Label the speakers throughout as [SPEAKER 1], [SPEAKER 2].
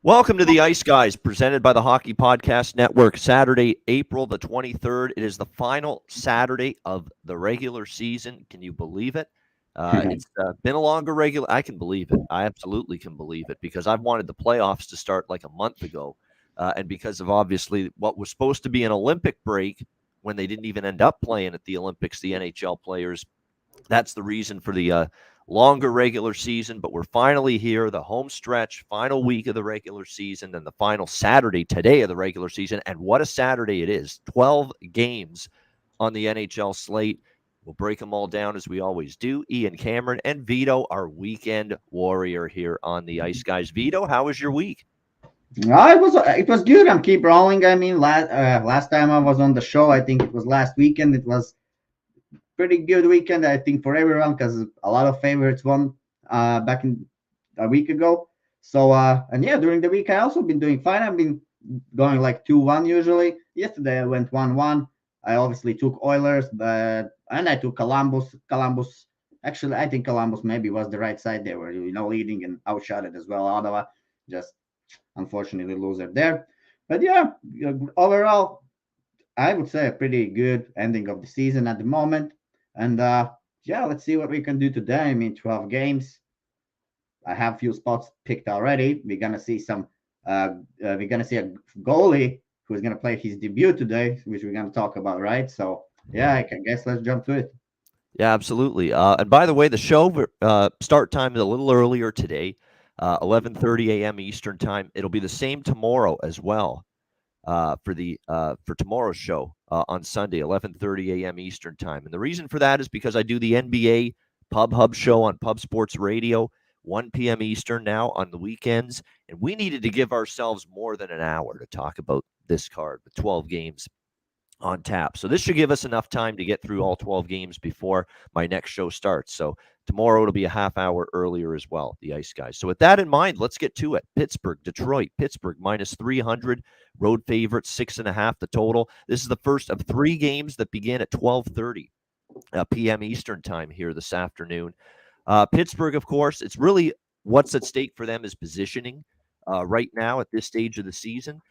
[SPEAKER 1] Welcome to the Ice Guys, presented by the Hockey Podcast Network. Saturday, April the 23rd. It is the final Saturday of the regular season. Can you believe it? It's been a longer regular. I can believe it. I absolutely can believe it because I've wanted the playoffs to start like a month ago. And because of obviously what was supposed to be an Olympic break when they didn't even end up playing at the Olympics, the NHL players, that's the reason for the longer regular season, but we're finally here, the home stretch, final week of the regular season, and the final Saturday today of the regular season. And what a Saturday it is. 12 games on the NHL slate. We'll break them all down as we always do. Ian Cameron and Vito, our weekend warrior here on the Ice Guys. Vito, how was your week?
[SPEAKER 2] It was good. I'm keep rolling. I mean, last time I was on the show, I think it was last weekend. It was pretty good weekend, I think, for everyone because a lot of favorites won back in a week ago. So, and yeah, during the week, I also been doing fine. I've been going like 2-1 usually. Yesterday, I went 1-1. I obviously took Oilers, and I took Columbus. Actually, I think Columbus maybe was the right side. They were, leading and outshot it as well. Ottawa, just unfortunately loser there. But yeah, overall, I would say a pretty good ending of the season at the moment. And yeah, let's see what we can do today. I mean, 12 games. I have a few spots picked already. We're gonna see a goalie who's gonna play his debut today, which we're gonna talk about, right? So yeah, I guess let's jump to it.
[SPEAKER 1] Yeah, absolutely. And by the way, the show start time is a little earlier today, 11:30 a.m. Eastern time. It'll be the same tomorrow as well. For tomorrow's show on Sunday, 11:30 a.m. Eastern time. And the reason for that is because I do the NBA Pub Hub show on Pub Sports Radio, 1 p.m. Eastern now on the weekends. And we needed to give ourselves more than an hour to talk about this card with 12 games on tap. So this should give us enough time to get through all 12 games before my next show starts. So tomorrow it'll be a half hour earlier as well, the Ice Guys. So with that in mind, let's get to it. Pittsburgh, Detroit. Pittsburgh minus 300, road favorites 6.5 the total. This is the first of 3 games that begin at 12:30 p.m. Eastern time here this afternoon. Pittsburgh, of course, it's really what's at stake for them is positioning right now at this stage of the season.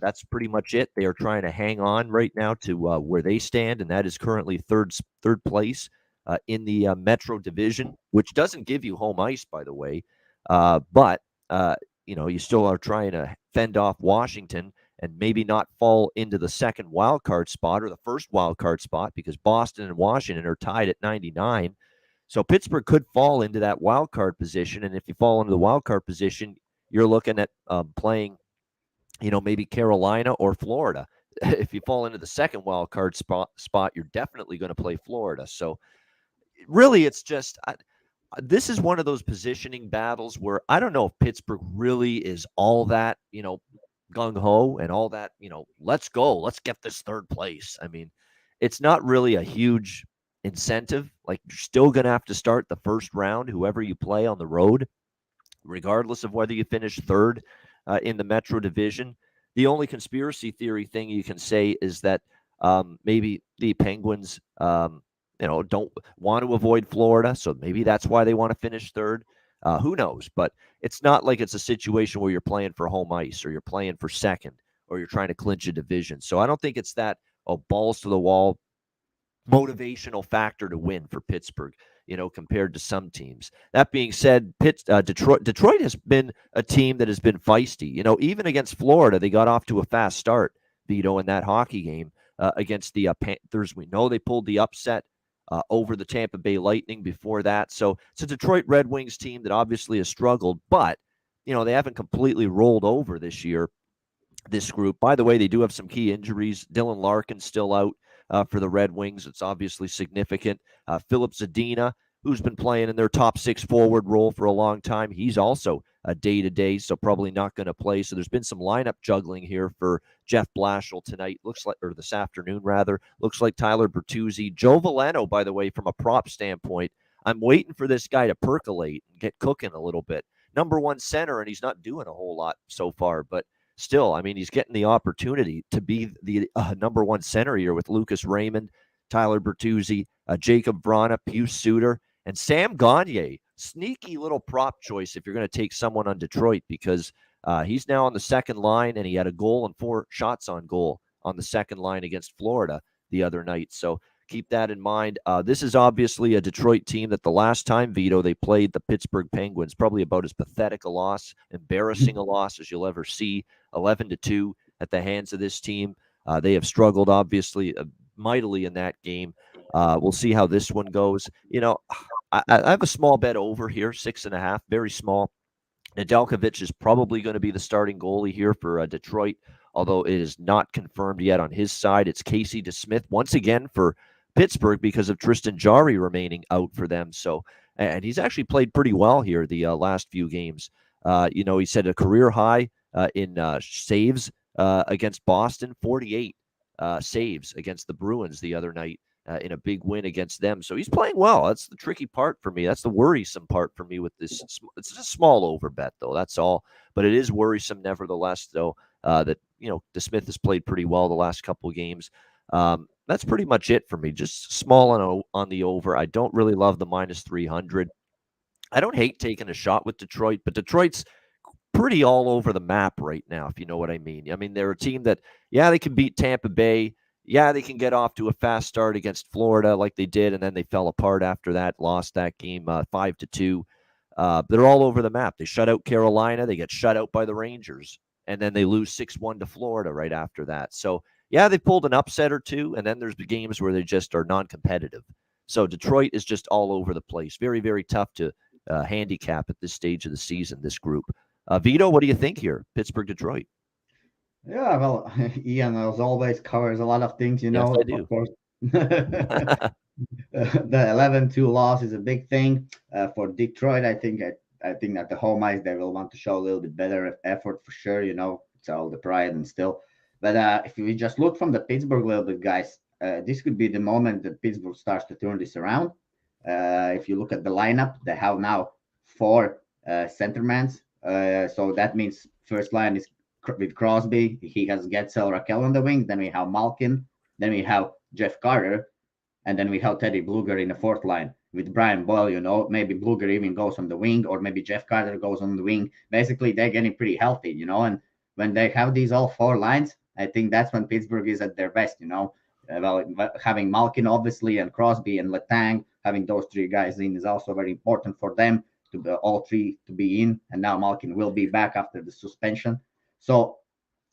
[SPEAKER 1] That's pretty much it. They are trying to hang on right now to where they stand, and that is currently third place in the Metro Division, which doesn't give you home ice, by the way. But you still are trying to fend off Washington and maybe not fall into the second wild card spot or the first wild card spot because Boston and Washington are tied at 99. So Pittsburgh could fall into that wild card position, and if you fall into the wild card position, you're looking at playing maybe Carolina or Florida. If you fall into the second wild card spot, you're definitely going to play Florida. So really, it's just this is one of those positioning battles where I don't know if Pittsburgh really is all that, gung-ho and all that, let's go, let's get this third place. I mean, it's not really a huge incentive. Like, you're still going to have to start the first round, whoever you play on the road, regardless of whether you finish third in the Metro Division. The only conspiracy theory thing you can say is that maybe the Penguins, don't want to avoid Florida, so maybe that's why they want to finish third. Who knows? But it's not like it's a situation where you're playing for home ice or you're playing for second or you're trying to clinch a division. So I don't think it's that balls to the wall motivational factor to win for Pittsburgh, compared to some teams. That being said, Detroit has been a team that has been feisty. Even against Florida, they got off to a fast start, in that hockey game against the Panthers. We know they pulled the upset over the Tampa Bay Lightning before that. So it's a Detroit Red Wings team that obviously has struggled, but, they haven't completely rolled over this year, this group. By the way, they do have some key injuries. Dylan Larkin's still out for the Red Wings. It's obviously significant. Philip Zadina, who's been playing in their top 6 forward role for a long time, he's also a day-to-day, so probably not going to play. So there's been some lineup juggling here for Jeff Blashill tonight, or this afternoon, rather. Looks like Tyler Bertuzzi. Joe Veleno, by the way, from a prop standpoint, I'm waiting for this guy to percolate and get cooking a little bit. Number one center, and he's not doing a whole lot so far, but still, I mean, he's getting the opportunity to be the number one center here with Lucas Raymond, Tyler Bertuzzi, Jacob Vrana, Pius Suter, and Sam Gagner. Sneaky little prop choice if you're going to take someone on Detroit, because he's now on the second line, and he had a goal and 4 shots on goal on the second line against Florida the other night. So keep that in mind. This is obviously a Detroit team that the last time, Vito, they played the Pittsburgh Penguins, probably about as pathetic a loss, embarrassing a loss as you'll ever see, 11-2 at the hands of this team. They have struggled, obviously, mightily in that game. We'll see how this one goes. You know, I have a small bet over here, 6.5, very small. Nedeljkovic is probably going to be the starting goalie here for Detroit, although it is not confirmed yet on his side. It's Casey DeSmith once again for Pittsburgh because of Tristan Jarry remaining out for them. So, and he's actually played pretty well here the last few games. You know, he set a career high in saves against Boston, 48 saves against the Bruins the other night in a big win against them. So he's playing well. That's the tricky part for me. That's the worrisome part for me with this. It's a small over bet, though. That's all. But it is worrisome nevertheless, though, that, you know, DeSmith has played pretty well the last couple of games. That's pretty much it for me. Just small on the over. I don't really love the minus 300. I don't hate taking a shot with Detroit, but Detroit's pretty all over the map right now, if you know what I mean. I mean, they're a team that, yeah, they can beat Tampa Bay. Yeah, they can get off to a fast start against Florida like they did, and then they fell apart after that, lost that game 5-2. They're all over the map. They shut out Carolina. They get shut out by the Rangers, and then they lose 6-1 to Florida right after that. So, yeah, they pulled an upset or two, and then there's the games where they just are non-competitive. So Detroit is just all over the place. Very, very tough to handicap at this stage of the season, this group. Vito, what do you think here? Pittsburgh, Detroit.
[SPEAKER 2] Yeah, well, Ian, as always, covers a lot of things, you
[SPEAKER 1] Yes,
[SPEAKER 2] know,
[SPEAKER 1] I do.
[SPEAKER 2] of course. The 11-2 loss is a big thing for Detroit. I think that the home ice, they will want to show a little bit better effort for sure. You know, it's all the pride and still. But if we just look from the Pittsburgh a little bit, guys, this could be the moment that Pittsburgh starts to turn this around. If you look at the lineup, they have now 4 centermans. So that means first line is with Crosby. He has Getzel, Raquel on the wing. Then we have Malkin. Then we have Jeff Carter. And then we have Teddy Bluger in the fourth line with Brian Boyle. You know, maybe Bluger even goes on the wing, or maybe Jeff Carter goes on the wing. Basically, they're getting pretty healthy, you know. And when they have these all 4 lines, I think that's when Pittsburgh is at their best, you know. Well, having Malkin, obviously, and Crosby and Letang, having those 3 guys in is also very important for them to be, all 3 to be in. And now Malkin will be back after the suspension. So,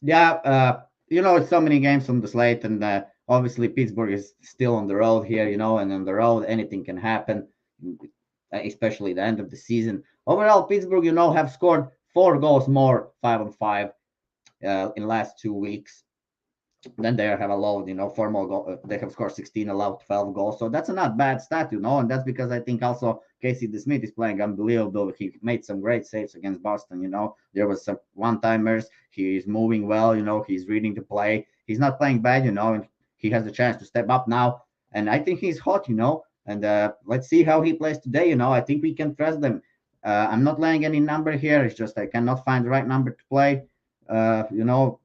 [SPEAKER 2] yeah, you know, it's so many games on the slate, and obviously Pittsburgh is still on the road here, you know, and on the road anything can happen, especially the end of the season. Overall, Pittsburgh, you know, have scored 4 goals more, 5-on-5, in last 2 weeks. Then they have allowed, you know, 4 more goals. They have scored 16, allowed 12 goals. So that's a not bad stat, you know, and that's because I think also Casey DeSmith is playing unbelievable. He made some great saves against Boston, you know. There was some one-timers. He is moving well, you know. He's reading the play. He's not playing bad, you know, and he has the chance to step up now. And I think he's hot, you know. And let's see how he plays today, you know. I think we can trust them. I'm not laying any number here. It's just I cannot find the right number to play. You know,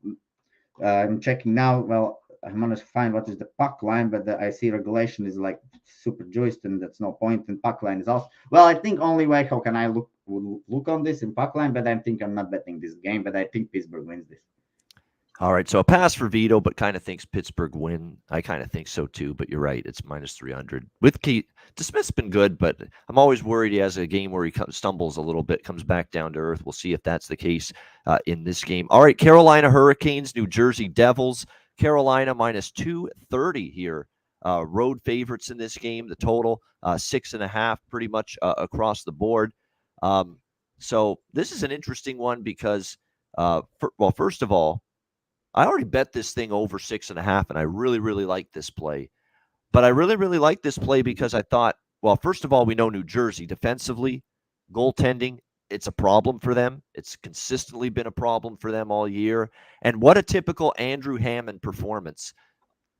[SPEAKER 2] I'm checking now. Well, I'm going to find what is the puck line, but I see regulation is like super juiced, and that's no point. And puck line is also, well, I think only way how can I look on this in puck line, but I think I'm not betting this game, but I think Pittsburgh wins this.
[SPEAKER 1] All right, so a pass for Vito, but kind of thinks Pittsburgh win. I kind of think so too, but you're right. It's minus 300. With Keith, DeSmith's been good, but I'm always worried he has a game where he stumbles a little bit, comes back down to earth. We'll see if that's the case in this game. All right, Carolina Hurricanes, New Jersey Devils. Carolina minus 230 here. Road favorites in this game. The total 6.5, pretty much across the board. So this is an interesting one because, first of all, I already bet this thing over 6.5, and I really, really like this play. But I really, really like this play because I thought, well, first of all, we know New Jersey defensively, goaltending, it's a problem for them. It's consistently been a problem for them all year. And what a typical Andrew Hammond performance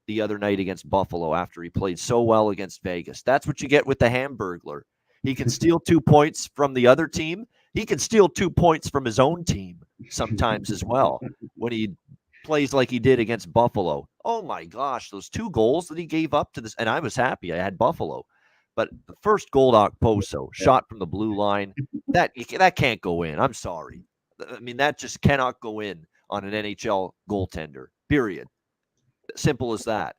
[SPEAKER 1] the other night against Buffalo after he played so well against Vegas. That's what you get with the Hamburglar. He can steal 2 points from the other team. He can steal 2 points from his own team sometimes as well when he plays like he did against Buffalo. Oh my gosh, those 2 goals that he gave up to this, and I was happy I had Buffalo. But the first goal to Okposo, shot from the blue line, that can't go in. I'm sorry. I mean, that just cannot go in on an NHL goaltender, period. Simple as that.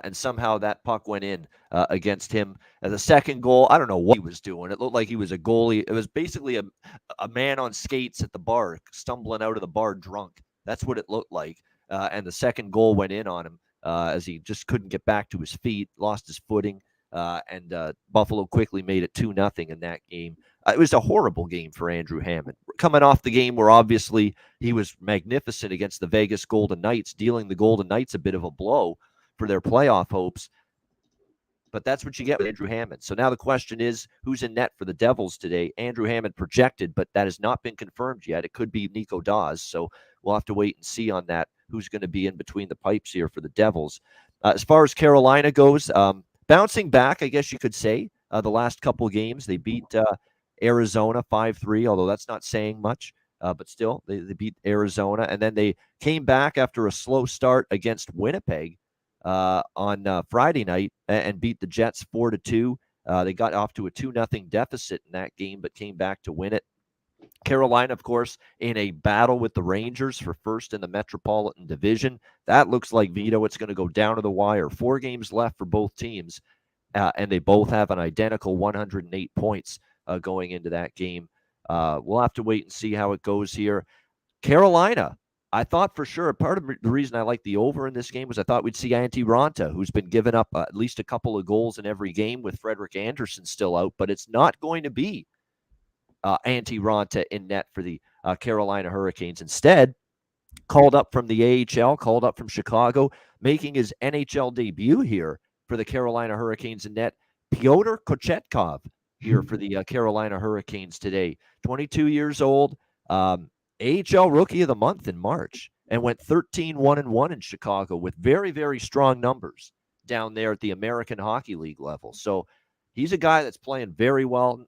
[SPEAKER 1] And somehow that puck went in against him. The second goal, I don't know what he was doing. It looked like he was a goalie. It was basically a man on skates at the bar, stumbling out of the bar drunk. That's what it looked like. And the second goal went in on him as he just couldn't get back to his feet, lost his footing. And Buffalo quickly made it 2-0 in that game. It was a horrible game for Andrew Hammond. Coming off the game where obviously he was magnificent against the Vegas Golden Knights, dealing the Golden Knights a bit of a blow for their playoff hopes. But that's what you get with Andrew Hammond. So now the question is, who's in net for the Devils today? Andrew Hammond projected, but that has not been confirmed yet. It could be Nico Daws. So we'll have to wait and see on that, who's going to be in between the pipes here for the Devils. As far as Carolina goes, bouncing back, I guess you could say, the last couple of games. They beat Arizona 5-3, although that's not saying much. But still, they beat Arizona. And then they came back after a slow start against Winnipeg on Friday night and beat the Jets 4-2. They got off to a 2-0 deficit in that game, but came back to win it. Carolina, of course, in a battle with the Rangers for first in the Metropolitan Division. That looks like, Vito, it's going to go down to the wire. 4 games left for both teams, and they both have an identical 108 points going into that game. We'll have to wait and see how it goes here. Carolina, I thought for sure, part of the reason I like the over in this game was I thought we'd see Antti Raanta, who's been giving up at least a couple of goals in every game with Frederik Andersen still out, but it's not going to be Antti Raanta in net for the Carolina Hurricanes. Instead, called up from the AHL, called up from Chicago, making his NHL debut here for the Carolina Hurricanes in net, Pyotr Kochetkov here for the Carolina Hurricanes today. 22 years old, AHL Rookie of the Month in March, and went 13-1-1 in Chicago with very, very strong numbers down there at the American Hockey League level. So he's a guy that's playing very well,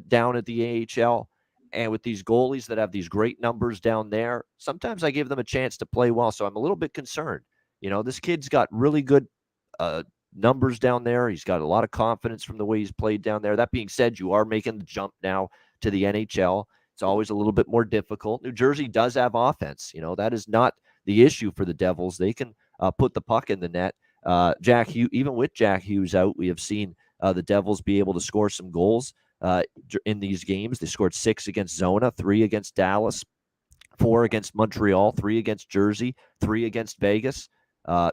[SPEAKER 1] down at the AHL. And with these goalies that have these great numbers down there, sometimes I give them a chance to play well. So I'm a little bit concerned. This kid's got really good numbers down there. He's got a lot of confidence from the way he's played down there. That being said, you are making the jump now to the NHL. It's always a little bit more difficult. New Jersey does have offense. That is not the issue for the Devils. They can put the puck in the net. Jack Hughes, even with Jack Hughes out, we have seen the Devils be able to score some goals in these games. They scored 6 against Zona, 3 against Dallas, 4 against Montreal, 3 against Jersey, 3 against Vegas,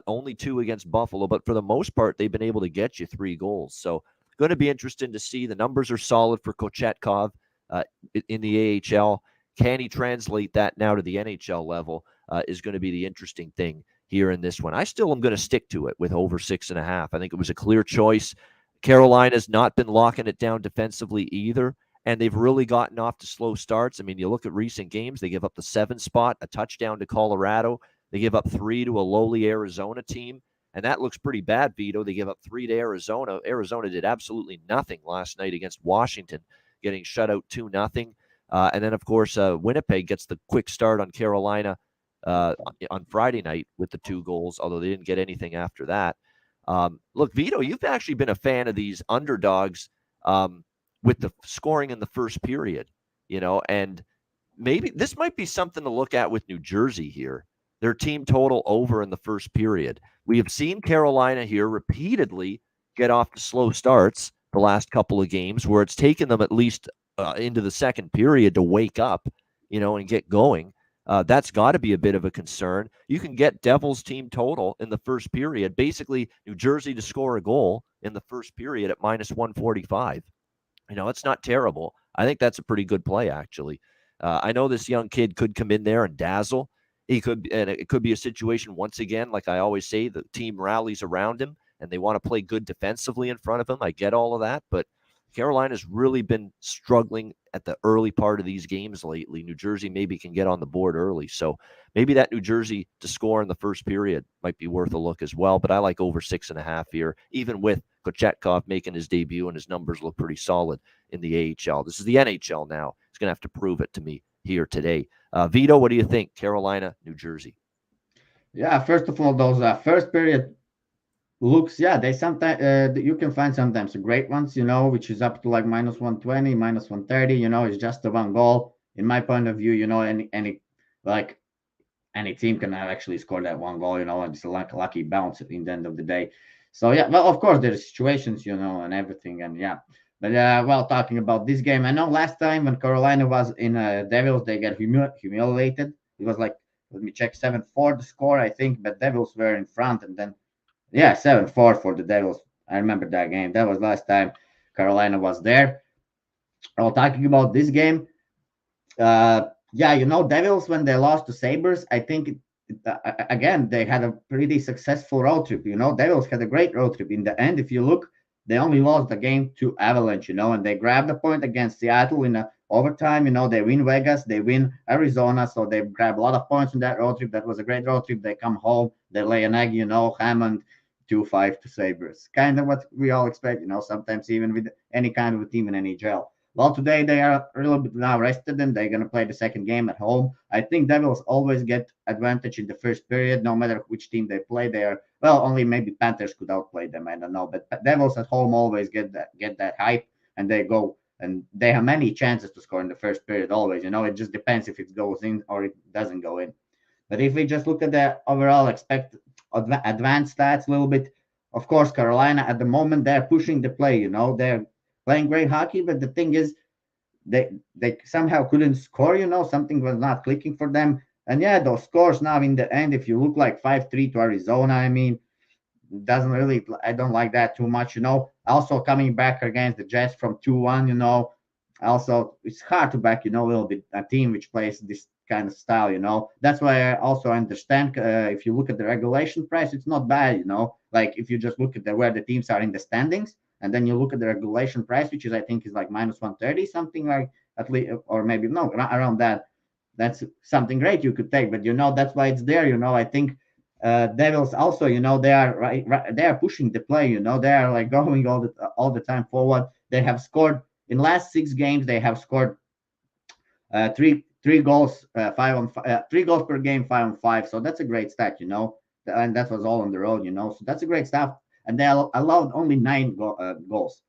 [SPEAKER 1] only 2 against Buffalo. But for the most part, they've been able to get you 3 goals. So going to be interesting to see. The numbers are solid for Kochetkov in the AHL. Can he translate that now to the NHL level is going to be the interesting thing here in this one. I still am going to stick to it with over 6.5. I think it was a clear choice. Carolina's not been locking it down defensively either, and they've really gotten off to slow starts. I mean, you look at recent games, they give up the 7 spot, a touchdown to Colorado. They give up 3 to a lowly Arizona team, and that looks pretty bad, Vito. They give up 3 to Arizona. Arizona did absolutely nothing last night against Washington, getting shut out 2-0. And then, of course, Winnipeg gets the quick start on Carolina on Friday night with the 2 goals, although they didn't get anything after that. Look, Vito, you've actually been a fan of these underdogs with the scoring in the first period, and maybe this might be something to look at with New Jersey here. Their team total over in the first period. We have seen Carolina here repeatedly get off to slow starts the last couple of games where it's taken them at least into the second period to wake up, and get going. That's got to be a bit of a concern. You can get Devils team total in the first period, basically New Jersey to score a goal in the first period at -145. It's not terrible. I think that's a pretty good play, actually. I know this young kid could come in there and dazzle. He could, and it could be a situation once again, like I always say, the team rallies around him and they want to play good defensively in front of him. I get all of that, but Carolina's really been struggling at the early part of these games lately. New Jersey maybe can get on the board early. So maybe that New Jersey to score in the first period might be worth a look as well. But I like over 6.5 here, even with Kochetkov making his debut, and his numbers look pretty solid in the AHL. This is the NHL now. He's going to have to prove it to me here today. Vito, what do you think? Carolina, New Jersey.
[SPEAKER 2] Yeah, first of all, those first period looks, yeah, they sometimes you can find sometimes great ones, which is up to like minus 120, minus 130. It's just the one goal. In my point of view, like any team can actually score that one goal, and it's a lucky bounce in the end of the day. So yeah, well, of course there's situations, and everything, and yeah. But well, talking about this game, I know last time when Carolina was in Devils, they get humiliated. It was like, let me check, 7-4 the score, I think, but Devils were in front, and then yeah, 7-4 for the Devils. I remember that game. That was last time Carolina was there. Well, talking about this game, yeah, Devils when they lost to Sabres, I think again they had a pretty successful road trip. Devils had a great road trip. In the end, if you look, they only lost the game to Avalanche. And they grabbed a point against Seattle in a overtime. They win Vegas, they win Arizona, so they grab a lot of points in that road trip. That was a great road trip. They come home, they lay an egg. Hammond 2-5 to Sabres. Kind of what we all expect. Sometimes even with any kind of a team in NHL. Well, today they are a little bit now rested and they're going to play the second game at home. I think Devils always get advantage in the first period, no matter which team they play. They are, well, only maybe Panthers could outplay them. I don't know. But Devils at home always get that hype and they go and they have many chances to score in the first period always. It just depends if it goes in or it doesn't go in. But if we just look at the overall advanced stats a little bit, of course, Carolina at the moment, they're pushing the play. They're playing great hockey, but the thing is, they somehow couldn't score. Something was not clicking for them. And yeah, those scores now in the end, if you look like 5-3 to Arizona, I mean, doesn't really, I don't like that too much. Also coming back against the Jets from 2-1. Also it's hard to back, a little bit a team which plays this kind of style. That's why I also understand if you look at the regulation price, it's not bad. Like if you just look at where the teams are in the standings. And then you look at the regulation price, which is I think is like minus 130, something like at least, or maybe no, around that. That's something great you could take, but that's why it's there. I think Devils also, they are they are pushing the play. They are like going all the time forward. They have scored in last 6 games. They have scored three goals, 3 goals per game, 5-on-5. So that's a great stat. And that was all on the road. So that's a great stat. And they allowed only 9 goals,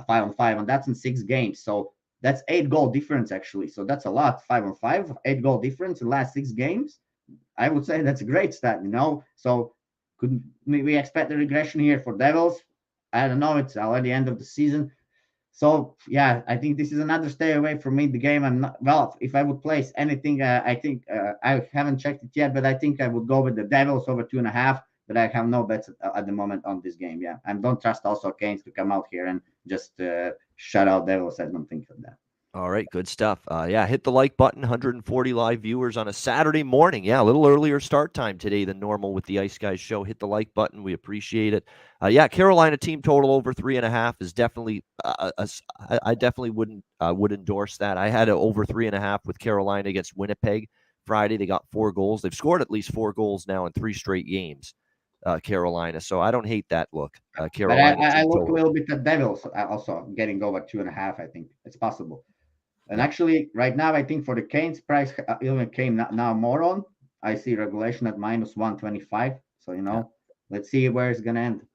[SPEAKER 2] 5-on-5, and that's in 6 games. So that's 8 goal difference actually. So that's a lot. 5-on-5, 8 goal difference in the last 6 games. I would say that's a great stat. So could we expect a regression here for Devils? I don't know. It's already end of the season. So yeah, I think this is another stay away from me. The game, I'm not, well, if I would place anything, I think I haven't checked it yet, but I think I would go with the Devils over 2.5. But I have no bets at the moment on this game. Yeah, I don't trust also Canes to come out here and just shut out Devils. I don't think of that.
[SPEAKER 1] All right, good stuff. Yeah, hit the like button. 140 live viewers on a Saturday morning. Yeah, a little earlier start time today than normal with the Ice Guys show. Hit the like button. We appreciate it. Yeah, Carolina team total over 3.5 is definitely. I definitely would endorse that. I had over 3.5 with Carolina against Winnipeg Friday. They got 4 goals. They've scored at least 4 goals now in 3 straight games. Carolina. So I don't hate that look. Carolina.
[SPEAKER 2] But I look a little bit at Devils also getting over 2.5. I think it's possible. And actually, right now, I think for the Canes price even came now more on. I see regulation at minus 125. So, let's see where it's going to end.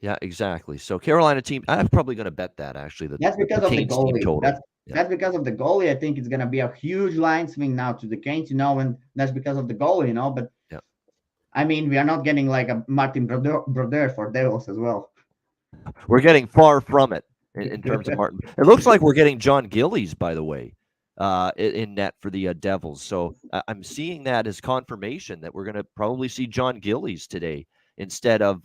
[SPEAKER 1] Yeah, exactly. So Carolina team, I'm probably going to bet that actually.
[SPEAKER 2] That's because of the
[SPEAKER 1] Canes team
[SPEAKER 2] goalie.
[SPEAKER 1] total.
[SPEAKER 2] That's because of the goalie. I think it's going to be a huge line swing now to the Canes, and that's because of the goalie, But I mean, we are not getting like a Martin Brodeur for Devils as well.
[SPEAKER 1] We're getting far from it in terms of Martin. It looks like we're getting John Gillies, by the way, in net for the Devils. So I'm seeing that as confirmation that we're going to probably see John Gillies today instead of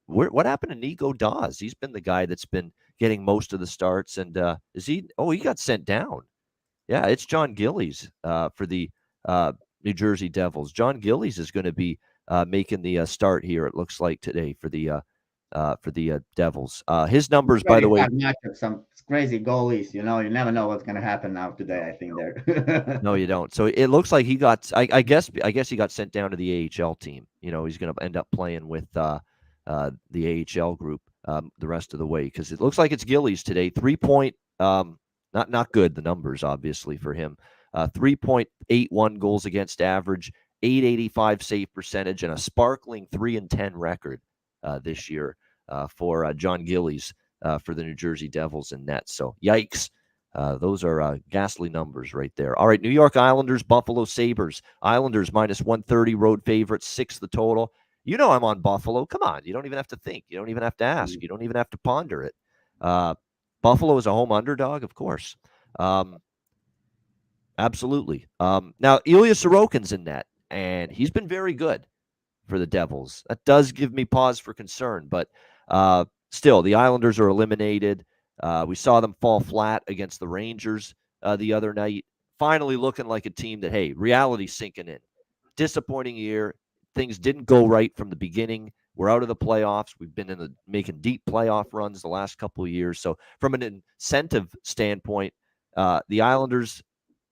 [SPEAKER 1] what happened to Nico Dawes? He's been the guy that's been getting most of the starts. And is he? Oh, he got sent down. Yeah, it's John Gillies for the New Jersey Devils. John Gillies is going to be making the start here. It looks like today for the Devils. His numbers, by the way,
[SPEAKER 2] some crazy goalies. You never know what's going to happen now today. I think there.
[SPEAKER 1] No, you don't. So it looks like he got. I guess he got sent down to the AHL team. He's going to end up playing with the AHL group the rest of the way, because it looks like it's Gillies today. 3-point, not good, the numbers, obviously, for him. 3.81 goals against average, 885 save percentage, and a sparkling 3-10 record this year for John Gillies for the New Jersey Devils and Nets. So, yikes. Those are ghastly numbers right there. All right, New York Islanders, Buffalo Sabres. Islanders minus 130, road favorites, 6 the total. You know I'm on Buffalo. Come on. You don't even have to think. You don't even have to ask. You don't even have to ponder it. Buffalo is a home underdog, of course. Absolutely. Now, Ilya Sorokin's in net, and he's been very good for the Devils. That does give me pause for concern, but still, the Islanders are eliminated. We saw them fall flat against the Rangers the other night, finally looking like a team that, hey, reality's sinking in. Disappointing year. Things didn't go right from the beginning. We're out of the playoffs. We've been making deep playoff runs the last couple of years. So from an incentive standpoint, the Islanders,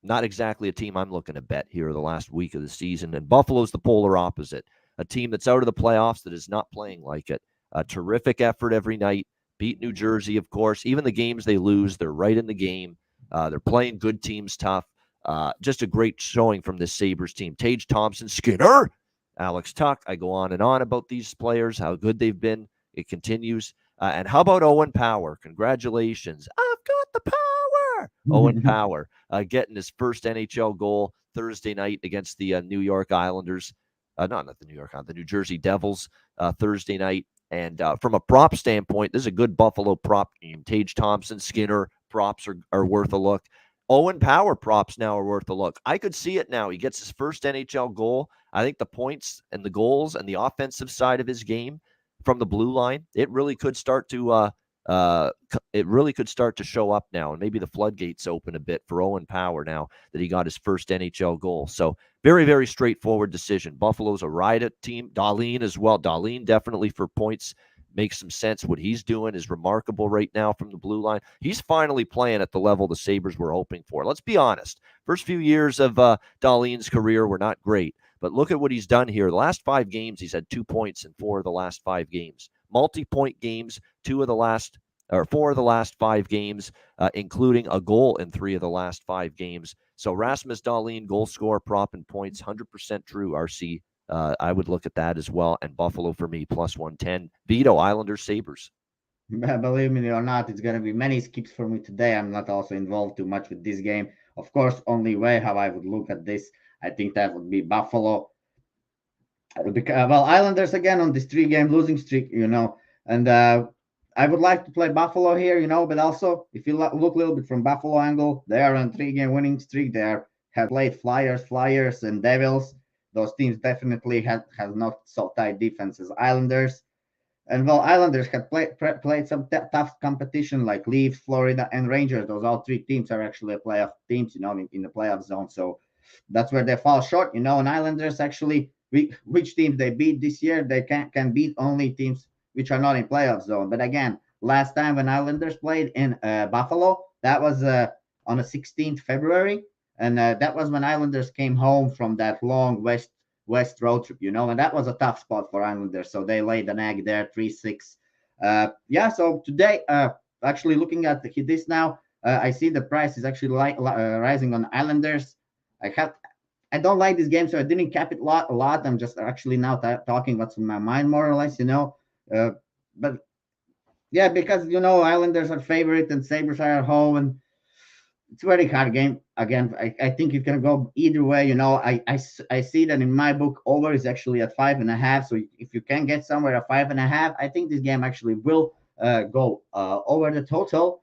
[SPEAKER 1] not exactly a team I'm looking to bet here the last week of the season. And Buffalo's the polar opposite, a team that's out of the playoffs that is not playing like it. A terrific effort every night. Beat New Jersey, of course. Even the games they lose, they're right in the game. They're playing good teams tough. Just a great showing from this Sabres team. Tage Thompson, Skinner, Alex Tuck. I go on and on about these players, how good they've been. It continues. And how about Owen Power? Congratulations. I've got the power. Owen Power getting his first NHL goal Thursday night against the New York Islanders. Not the New York, the New Jersey Devils Thursday night. And from a prop standpoint, this is a good Buffalo prop game. Tage Thompson, Skinner props are worth a look. Owen Power props now are worth a look. I could see it now. He gets his first NHL goal. I think the points and the goals and the offensive side of his game from the blue line, it really could start to show up now, and maybe the floodgates open a bit for Owen Power now that he got his first NHL goal. So very, very straightforward decision. Buffalo's a ride team. Dahlin as well. Dahlin definitely for points makes some sense. What he's doing is remarkable right now from the blue line. He's finally playing at the level the Sabres were hoping for. Let's be honest. First few years of Dahlin's career were not great, but look at what he's done here. The last 5 games, he's had 2 points in 4 of the last 5 games. Multi-point games, 4 of the last 5 games, including a goal in 3 of the last 5 games. So Rasmus Dahlin, goal scorer, prop, and points, 100% true, RC. I would look at that as well. And Buffalo for me, plus 110. Vito, Islanders, Sabres.
[SPEAKER 2] Believe me or not, it's going to be many skips for me today. I'm not also involved too much with this game. Of course, only way how I would look at this, I think that would be Buffalo. Well, Islanders again on this 3-game losing streak, and I would like to play Buffalo here, but also if you look a little bit from Buffalo angle, they are on 3-game winning streak. They have played Flyers, and Devils. Those teams definitely have not so tight defense as Islanders. And well, Islanders have played some tough competition like Leafs, Florida, and Rangers. Those all 3 teams are actually playoff teams, in the playoff zone. So that's where they fall short, And Islanders actually, which teams they beat this year, they can beat only teams which are not in playoff zone. But again, last time when Islanders played in Buffalo, that was on the 16th February. And that was when Islanders came home from that long west road trip, and that was a tough spot for Islanders. So they laid an egg there, 3-6. So today, actually looking at this now, I see the price is actually rising on Islanders. I don't like this game, so I didn't cap it a lot. I'm just actually now talking what's in my mind, more or less, But yeah, because Islanders are favorite and Sabres are at home, and it's a very hard game. Again, I think it can go either way. I see that in my book, over is actually at 5.5. So if you can get somewhere at 5.5, I think this game actually will go over the total,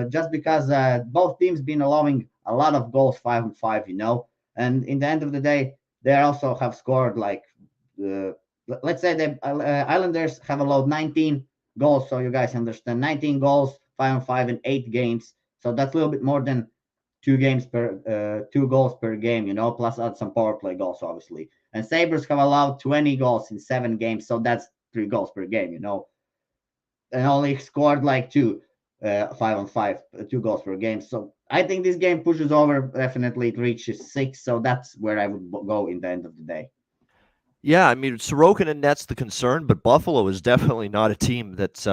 [SPEAKER 2] just because both teams been allowing a lot of goals, 5-5. And in the end of the day, they also have scored like let's say the Islanders have allowed 19 goals. So you guys understand, 19 goals, 5-5 in 8 games. So that's a little bit more than 2 goals per game, plus add some power play goals, obviously. And Sabres have allowed 20 goals in 7 games. So that's 3 goals per game, and only scored like 2, 5-5, 2 goals per game. So I think this game pushes over. Definitely it reaches 6. So that's where I would go in the end of the day.
[SPEAKER 1] Yeah, I mean, Sorokin and net's the concern, but Buffalo is definitely not a team that's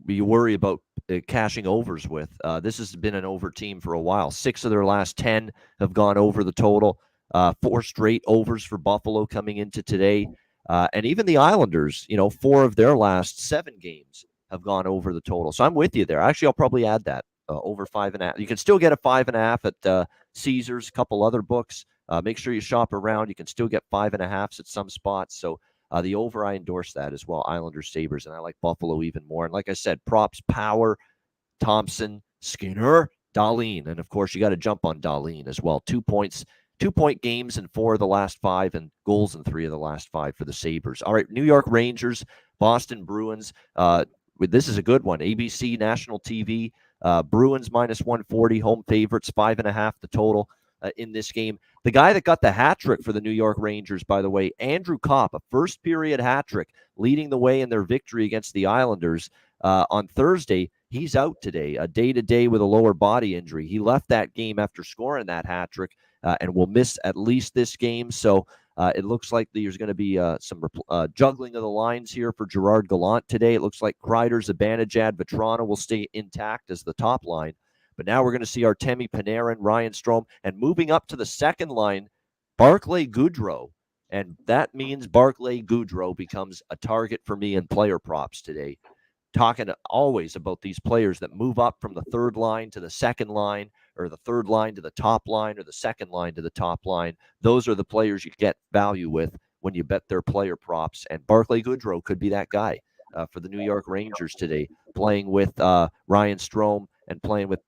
[SPEAKER 1] you worry about cashing overs with. This has been an over team for a while. 6 of their last 10 have gone over the total. 4 straight overs for Buffalo coming into today. And even the Islanders, 4 of their last 7 games have gone over the total. So I'm with you there. Actually, I'll probably add that over 5.5. You can still get a 5.5 at Caesars, a couple other books. Make sure you shop around. You can still get 5.5s at some spots. So the over, I endorse that as well. Islanders, Sabres, and I like Buffalo even more. And like I said, props, Power, Thompson, Skinner, Dahlin. And of course, you got to jump on Dahlin as well. 2 points, 2-point games in 4 of the last 5 and goals in 3 of the last 5 for the Sabres. All right, New York Rangers, Boston Bruins. This is a good one. ABC National TV. Bruins minus 140, home favorites, 5.5 the total in this game. The guy that got the hat trick for the New York Rangers, by the way, Andrew Kopp, a first period hat trick, leading the way in their victory against the Islanders on Thursday. He's out today, a day-to-day with a lower body injury. He left that game after scoring that hat trick and will miss at least this game. So it looks like there's going to be some juggling of the lines here for Gerard Gallant today. It looks like Kreider, Zibanejad, Vetrano will stay intact as the top line. But now we're going to see Artemi Panarin, Ryan Strome, and moving up to the second line, Barclay Goodrow. And that means Barclay Goodrow becomes a target for me in player props today. Talking always about these players that move up from the third line to the second line, or the third line to the top line, or the second line to the top line. Those are the players you get value with when you bet their player props. And Barclay Goodrow could be that guy for the New York Rangers today, playing with Ryan Strome and playing with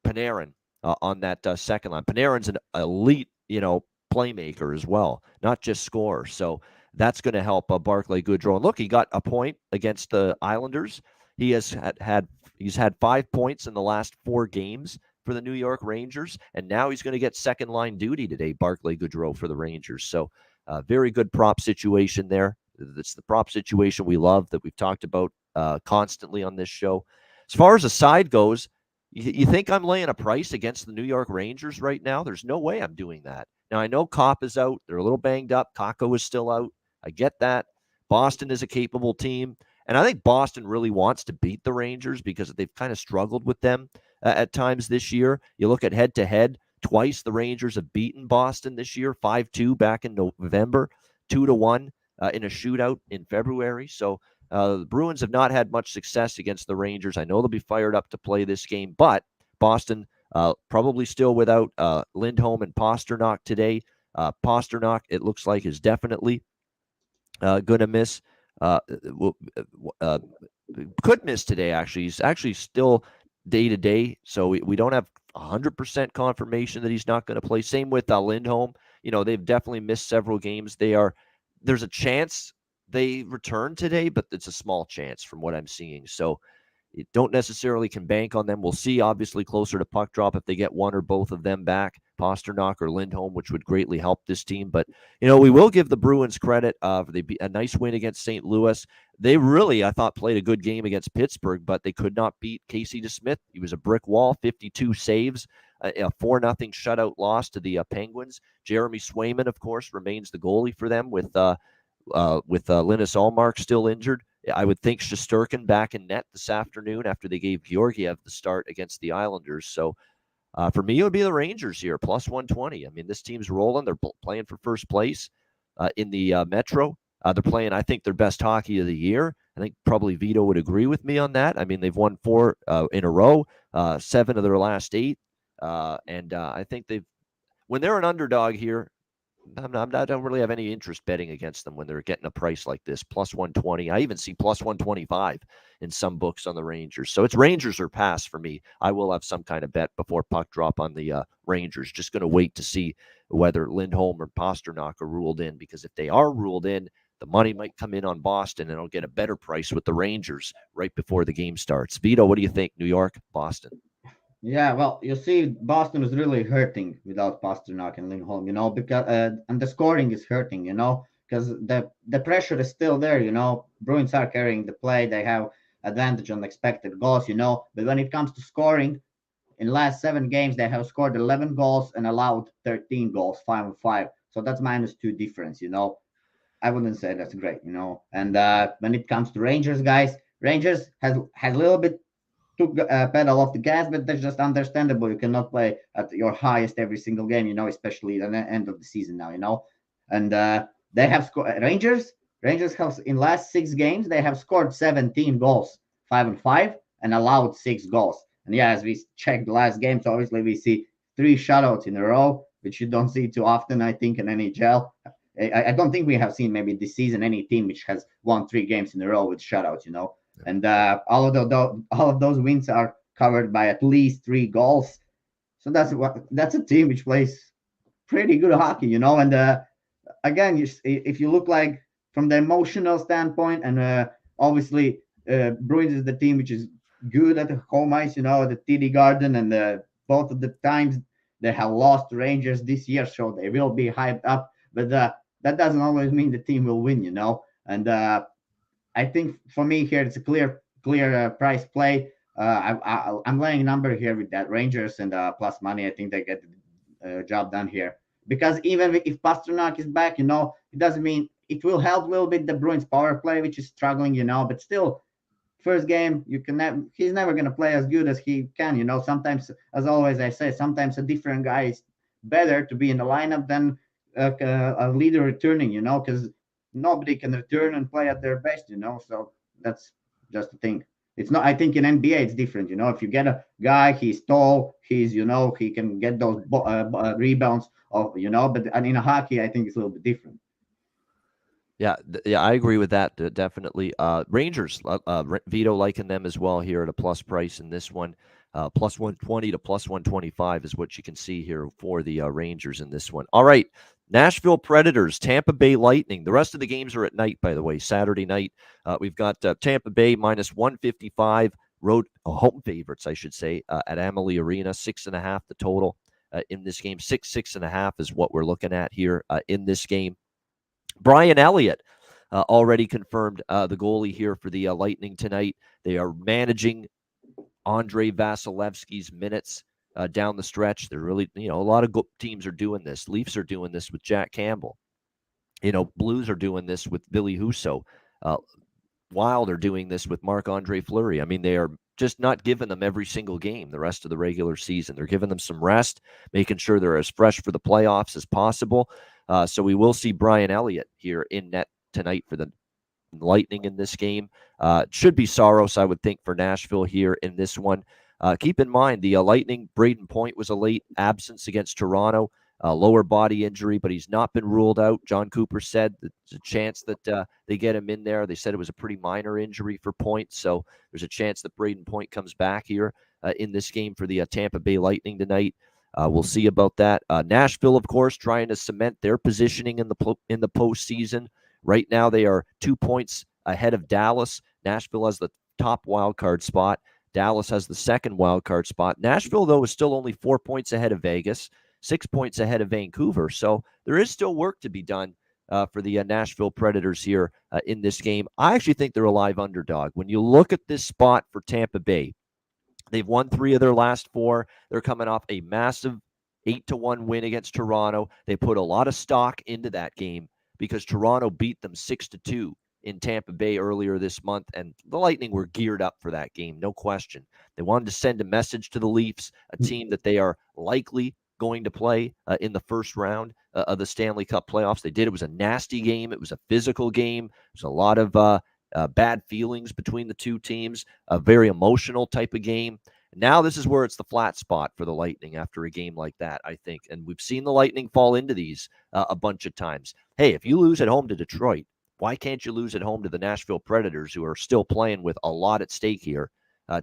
[SPEAKER 1] Panarin on that second line. Panarin's an elite, playmaker as well, not just scorer. So that's going to help Barclay Goodrow. And look, he got a point against the Islanders. He's had 5 points in the last 4 games for the New York Rangers, and now he's going to get second line duty today, Barclay Goodrow for the Rangers. So very good prop situation there. It's the prop situation we love that we've talked about constantly on this show. As far as the side goes, you think I'm laying a price against the New York Rangers right now? There's no way I'm doing that. Now, I know Kopp is out. They're a little banged up. Kakko is still out. I get that. Boston is a capable team. And I think Boston really wants to beat the Rangers because they've kind of struggled with them at times this year. You look at head-to-head, twice the Rangers have beaten Boston this year, 5-2 back in November, 2-1 in a shootout in February. So the Bruins have not had much success against the Rangers. I know they'll be fired up to play this game, but Boston probably still without Lindholm and Pasternak today. Pasternak, it looks like, is definitely going to miss. Could miss today, actually. He's actually still day-to-day, so we don't have 100% confirmation that he's not going to play. Same with Lindholm. They've definitely missed several games. There's a chance they return today, but it's a small chance from what I'm seeing. So you don't necessarily can bank on them. We'll see, obviously, closer to puck drop if they get one or both of them back, Pasternak or Lindholm, which would greatly help this team. But, we will give the Bruins credit for a nice win against St. Louis. They really, I thought, played a good game against Pittsburgh, but they could not beat Casey DeSmith. He was a brick wall, 52 saves, a 4-0 shutout loss to the Penguins. Jeremy Swayman, of course, remains the goalie for them with Linus Ullmark still injured. I would think Shesterkin back in net this afternoon after they gave Georgiev the start against the Islanders. So for me, it would be the Rangers here, plus 120. I mean, this team's rolling. They're playing for first place in the Metro. They're playing, I think, their best hockey of the year. I think probably Vito would agree with me on that. I mean, they've won 4 in a row, 7 of their last 8. And I think when they're an underdog here, I don't really have any interest betting against them when they're getting a price like this, plus 120. I even see plus 125 in some books on the Rangers. So it's Rangers or pass for me. I will have some kind of bet before puck drop on the Rangers. Just going to wait to see whether Lindholm or Pasternak are ruled in, because if they are ruled in, the money might come in on Boston and I'll get a better price with the Rangers right before the game starts. Vito, what do you think? New York, Boston?
[SPEAKER 2] Yeah, well, you see, Boston is really hurting without Pasternak and Lindholm, because and the scoring is hurting, because the pressure is still there, Bruins are carrying the play, they have advantage on expected goals, but when it comes to scoring, in the last 7 games they have scored 11 goals and allowed 13 goals, 5-5. So that's -2 difference, I wouldn't say that's great, And when it comes to Rangers, guys, Rangers has a little bit took pedal off the gas, but that's just understandable. You cannot play at your highest every single game, especially at the end of the season now. And they have scored. Rangers have in last 6 games they have scored 17 goals, 5-5, and allowed 6 goals. And yeah, as we check the last games, obviously we see 3 shutouts in a row, which you don't see too often, I think, in NHL. I don't think we have seen maybe this season any team which has won 3 games in a row with shutouts. And all of those wins are covered by at least 3 goals. So that's a team which plays pretty good hockey. And again, if you look like from the emotional standpoint, and obviously Bruins is the team which is good at the home ice, the TD Garden, and both of the times they have lost to Rangers this year, so they will be hyped up. But that doesn't always mean the team will win. And I think for me here it's a clear price play. I'm laying a number here with that Rangers and plus money. I think they get the job done here, because even if Pastrnak is back, it doesn't mean it will help a little bit the Bruins power play, which is struggling, but still, first game he's never going to play as good as he can. Sometimes, as always I say, sometimes a different guy is better to be in the lineup than a leader returning, because nobody can return and play at their best, so that's just the thing. It's not, I think in NBA it's different, if you get a guy, he's tall, he can get those rebounds of, but and in a hockey I think it's a little bit different.
[SPEAKER 1] Yeah, I agree with that, definitely. Rangers, Vito liking them as well here at a plus price in this one. Plus 120 to plus 125 is what you can see here for the Rangers in this one. All right, Nashville Predators, Tampa Bay Lightning. The rest of the games are at night, by the way, Saturday night. We've got Tampa Bay minus 155, home favorites, I should say, at Amalie Arena, 6.5 the total in this game. 6.5 is what we're looking at here in this game. Brian Elliott already confirmed the goalie here for the Lightning tonight. They are managing Andrei Vasilevsky's minutes down the stretch. They're really, a lot of teams are doing this. Leafs are doing this with Jack Campbell. Blues are doing this with Billy Husso. Wild are doing this with Marc-Andre Fleury. I mean, they are just not giving them every single game the rest of the regular season. They're giving them some rest, making sure they're as fresh for the playoffs as possible. So we will see Brian Elliott here in net tonight for the Lightning in this game. It should be Saros, I would think, for Nashville here in this one. Keep in mind, the Lightning, Braden Point was a late absence against Toronto, lower body injury, but he's not been ruled out. John Cooper said that there's a chance that they get him in there. They said it was a pretty minor injury for Point, so there's a chance that Braden Point comes back here in this game for the Tampa Bay Lightning tonight. We'll see about that. Nashville, of course, trying to cement their positioning in the postseason. Right now, they are 2 points ahead of Dallas. Nashville has the top wild card spot. Dallas has the second wild card spot. Nashville, though, is still only 4 points ahead of Vegas, 6 points ahead of Vancouver. So there is still work to be done for the Nashville Predators here in this game. I actually think they're a live underdog. When you look at this spot for Tampa Bay, they've won 3 of their last 4. They're coming off a massive 8-1 win against Toronto. They put a lot of stock into that game because Toronto beat them 6-2 in Tampa Bay earlier this month, and the Lightning were geared up for that game, no question. They wanted to send a message to the Leafs, a team that they are likely going to play in the first round of the Stanley Cup playoffs. They did. It was a nasty game. It was a physical game. There's a lot of bad feelings between the two teams, a very emotional type of game. Now this is where it's the flat spot for the Lightning after a game like that, I think. And we've seen the Lightning fall into these a bunch of times. Hey, if you lose at home to Detroit, why can't you lose at home to the Nashville Predators, who are still playing with a lot at stake here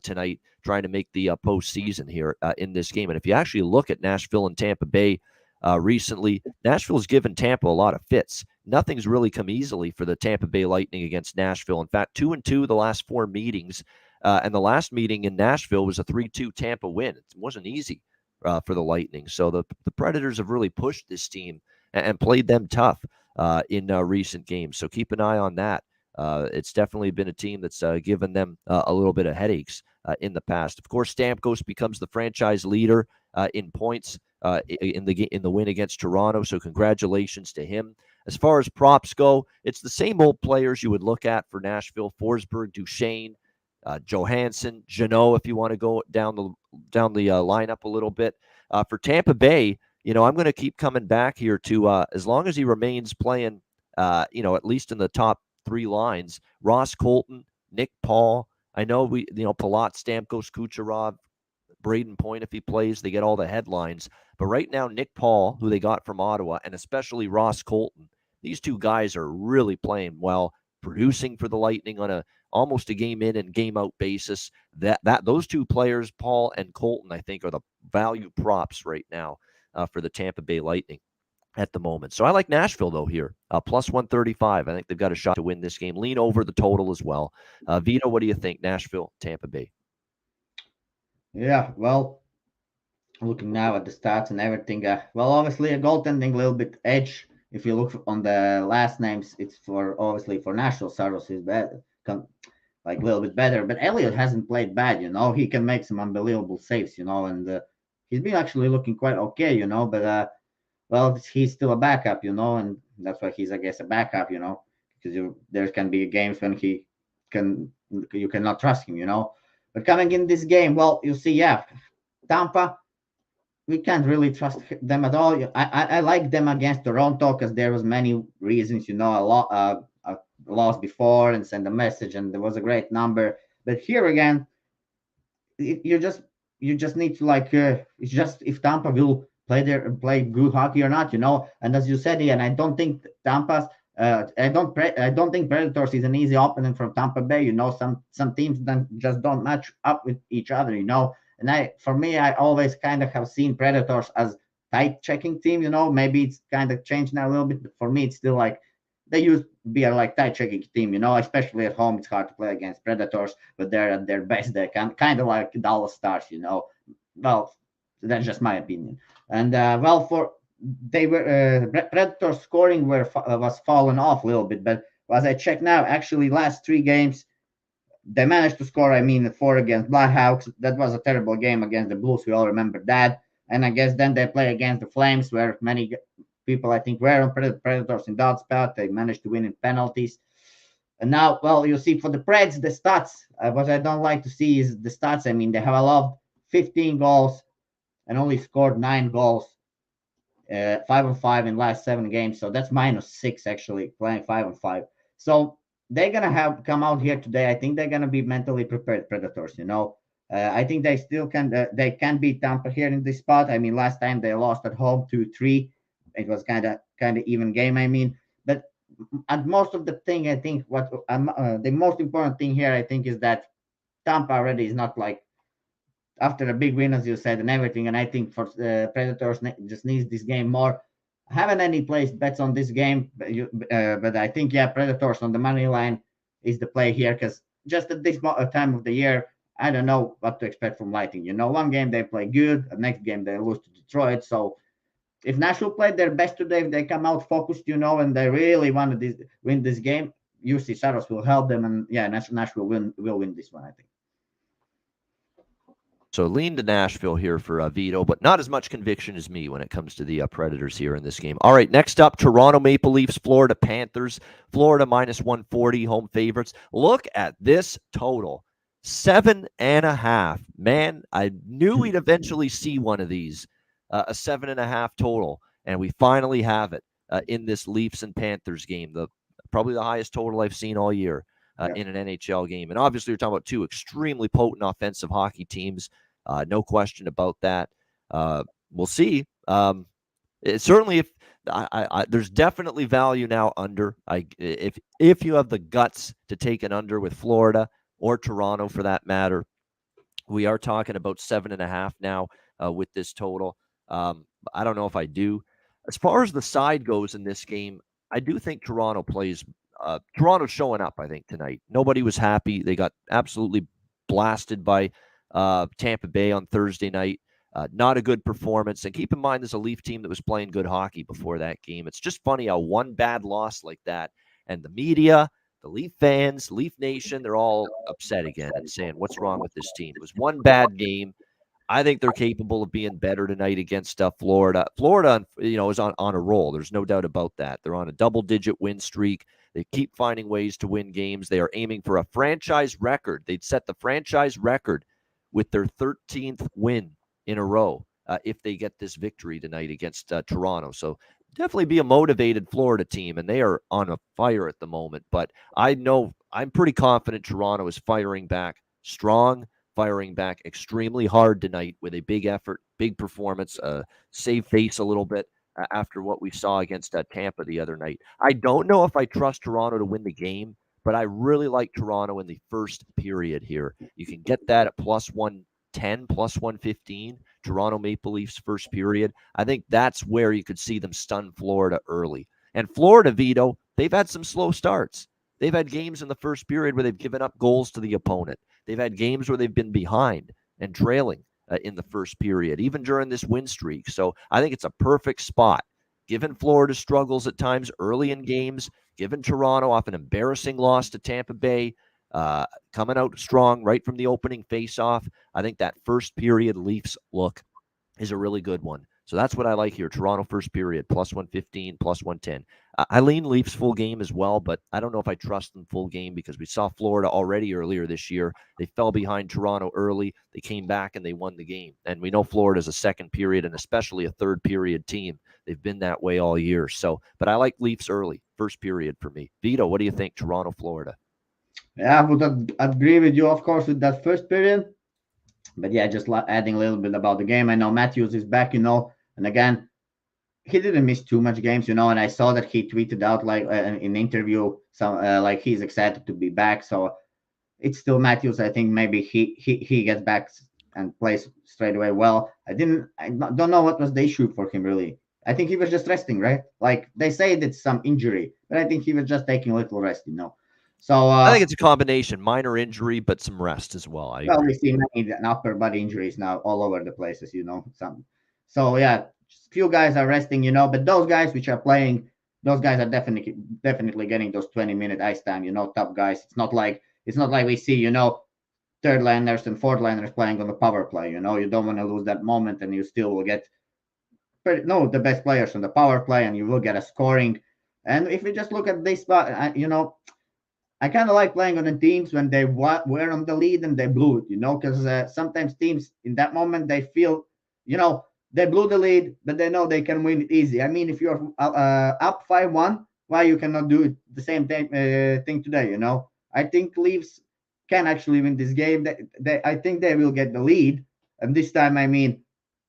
[SPEAKER 1] tonight, trying to make the postseason here in this game? And if you actually look at Nashville and Tampa Bay recently, Nashville's given Tampa a lot of fits. Nothing's really come easily for the Tampa Bay Lightning against Nashville. In fact, 2-2 the last 4 meetings. And the last meeting in Nashville was a 3-2 Tampa win. It wasn't easy for the Lightning. So the Predators have really pushed this team and played them tough in recent games. So keep an eye on that. It's definitely been a team that's given them a little bit of headaches in the past. Of course, Stamkos becomes the franchise leader in points in the win against Toronto. So congratulations to him. As far as props go, it's the same old players you would look at for Nashville: Forsberg, Duchesne, Johansson, Janot, if you want to go down the lineup a little bit. For Tampa Bay, I'm going to keep coming back here to as long as he remains playing, at least in the top three lines. Ross Colton, Nick Paul. I know Palat, Stamkos, Kucherov, Braden Point, if he plays, they get all the headlines. But right now, Nick Paul, who they got from Ottawa, and especially Ross Colton, these two guys are really playing well, producing for the Lightning on almost a game in and game out basis. That those two players, Paul and Colton, I think, are the value props right now for the Tampa Bay Lightning at the moment. So I like Nashville, though, here. Plus 135. I think they've got a shot to win this game. Lean over the total as well. Vito, what do you think? Nashville, Tampa Bay.
[SPEAKER 2] Yeah, well, looking now at the stats and everything, well, obviously a goaltending a little bit edge. If you look on the last names, it's obviously for Nashville. Saros is better, like a little bit better. But Elliott hasn't played bad, He can make some unbelievable saves, and he's been actually looking quite okay, But well, he's still a backup, and that's why he's, I guess, a backup, because there can be games when you cannot trust him. But coming in this game, well, you see, yeah, Tampa, we can't really trust them at all. I like them against Toronto because there was many reasons, a loss before and send a message, and there was a great number. But here again, you just need to it's just if Tampa will play good hockey or not, And as you said, Ian, I don't think Tampa's. I don't think Predators is an easy opponent from Tampa Bay. Some teams just don't match up with each other. And for me, I always kind of have seen Predators as tight checking team. Maybe it's kind of changed now a little bit, but for me, it's still like they used to be a tight checking team. Especially at home, it's hard to play against Predators, but they're at their best. They're kind of like Dallas Stars. Well, that's just my opinion. And for they were Predator scoring was fallen off a little bit, but as I check now, actually last three games they managed to score. I mean, 4 against Blackhawks. That was a terrible game against the Blues. We all remember that. And I guess then they play against the Flames, where many people I think were on Predators in that spot. They managed to win in penalties. And now, well, you see for the Preds, the stats. What I don't like to see is the stats. I mean, they have allowed 15 goals and only scored 9 goals. 5-5 in last 7 games, so that's -6 actually playing 5-5. So they're gonna have come out here today. I think they're gonna be mentally prepared, Predators. I think they still they can beat Tampa here in this spot. I mean, last time they lost at home 2-3. It was kind of even game. I mean, but at most of the thing, I think what the most important thing here, I think, is that Tampa already is not like after a big win, as you said, and everything. And I think for Predators just needs this game more. I haven't any placed bets on this game, but I think, yeah, Predators on the money line is the play here because just at this time of the year, I don't know what to expect from Lightning. One game they play good, the next game they lose to Detroit. So if Nashville played their best today, if they come out focused, and they really want to win this game, UC Saros will help them. And yeah, Nashville will win this one, I think.
[SPEAKER 1] So lean to Nashville here for Vito, but not as much conviction as me when it comes to the Predators here in this game. All right, next up, Toronto Maple Leafs, Florida Panthers. Florida -140, home favorites. Look at this total, 7.5. Man, I knew we'd eventually see one of these, a 7.5 total, and we finally have it in this Leafs and Panthers game. Probably the highest total I've seen all year. In an NHL game. And obviously, we're talking about two extremely potent offensive hockey teams. No question about that. We'll see. Certainly, if there's definitely value now under. If you have the guts to take an under with Florida or Toronto for that matter, we are talking about 7.5 now with this total. I don't know if I do. As far as the side goes in this game, I do think Toronto plays. Toronto's showing up, I think, tonight. Nobody was happy. They got absolutely blasted by Tampa Bay on Thursday night. Not a good performance. And keep in mind, there's a Leaf team that was playing good hockey before that game. It's just funny how one bad loss like that, and the media, the Leaf fans, Leaf Nation, they're all upset again and saying, what's wrong with this team? It was one bad game. I think they're capable of being better tonight against Florida. Florida, is on a roll. There's no doubt about that. They're on a double-digit win streak. They keep finding ways to win games. They are aiming for a franchise record. They'd set the franchise record with their 13th win in a row if they get this victory tonight against Toronto. So definitely be a motivated Florida team, and they are on a fire at the moment. But I know I'm pretty confident Toronto is firing back strong, firing back extremely hard tonight with a big effort, big performance, save face a little bit after what we saw against Tampa the other night. I don't know if I trust Toronto to win the game, but I really like Toronto in the first period here. You can get that at plus 110, plus 115. Toronto Maple Leafs first period. I think that's where you could see them stun Florida early. And Florida, Vito, they've had some slow starts. They've had games in the first period where they've given up goals to the opponent. They've had games where they've been behind and trailing in the first period, even during this win streak. So I think it's a perfect spot. Given Florida struggles at times early in games, given Toronto off an embarrassing loss to Tampa Bay, coming out strong right from the opening faceoff, I think that first period Leafs look is a really good one. So that's what I like here. Toronto first period, plus 115, plus 110. I lean Leafs full game as well, but I don't know if I trust them full game because we saw Florida already earlier this year. They fell behind Toronto early. They came back and they won the game. And we know Florida's a second period and especially a third period team. They've been that way all year. So, but I like Leafs early, first period for me. Vito, what do you think? Toronto, Florida.
[SPEAKER 2] Yeah, I would agree with you, of course, with that first period. But yeah, just adding a little bit about the game. I know Matthews is back, and again, he didn't miss too much games, and I saw that he tweeted out like in an interview, some like he's excited to be back. So it's still Matthews. I think maybe he gets back and plays straight away well. I don't know what was the issue for him really. I think he was just resting, right? Like they say it's some injury, but I think he was just taking a little rest, So
[SPEAKER 1] I think it's a combination, minor injury, but some rest as well.
[SPEAKER 2] Well, we see many upper body injuries now all over the places, So yeah, few guys are resting, but those guys which are playing, those guys are definitely getting those 20-minute ice time, top guys. It's not like we see, third liners and fourth liners playing on the power play. You don't want to lose that moment, and you still will get the best players on the power play, and you will get a scoring. And if we just look at this, I kind of like playing on the teams when they were on the lead and they blew it, because sometimes teams in that moment, they feel, they blew the lead, but they know they can win it easy. I mean, if you're up 5-1, why you cannot do it the same thing today, I think Leafs can actually win this game. I think they will get the lead. And this time, I mean,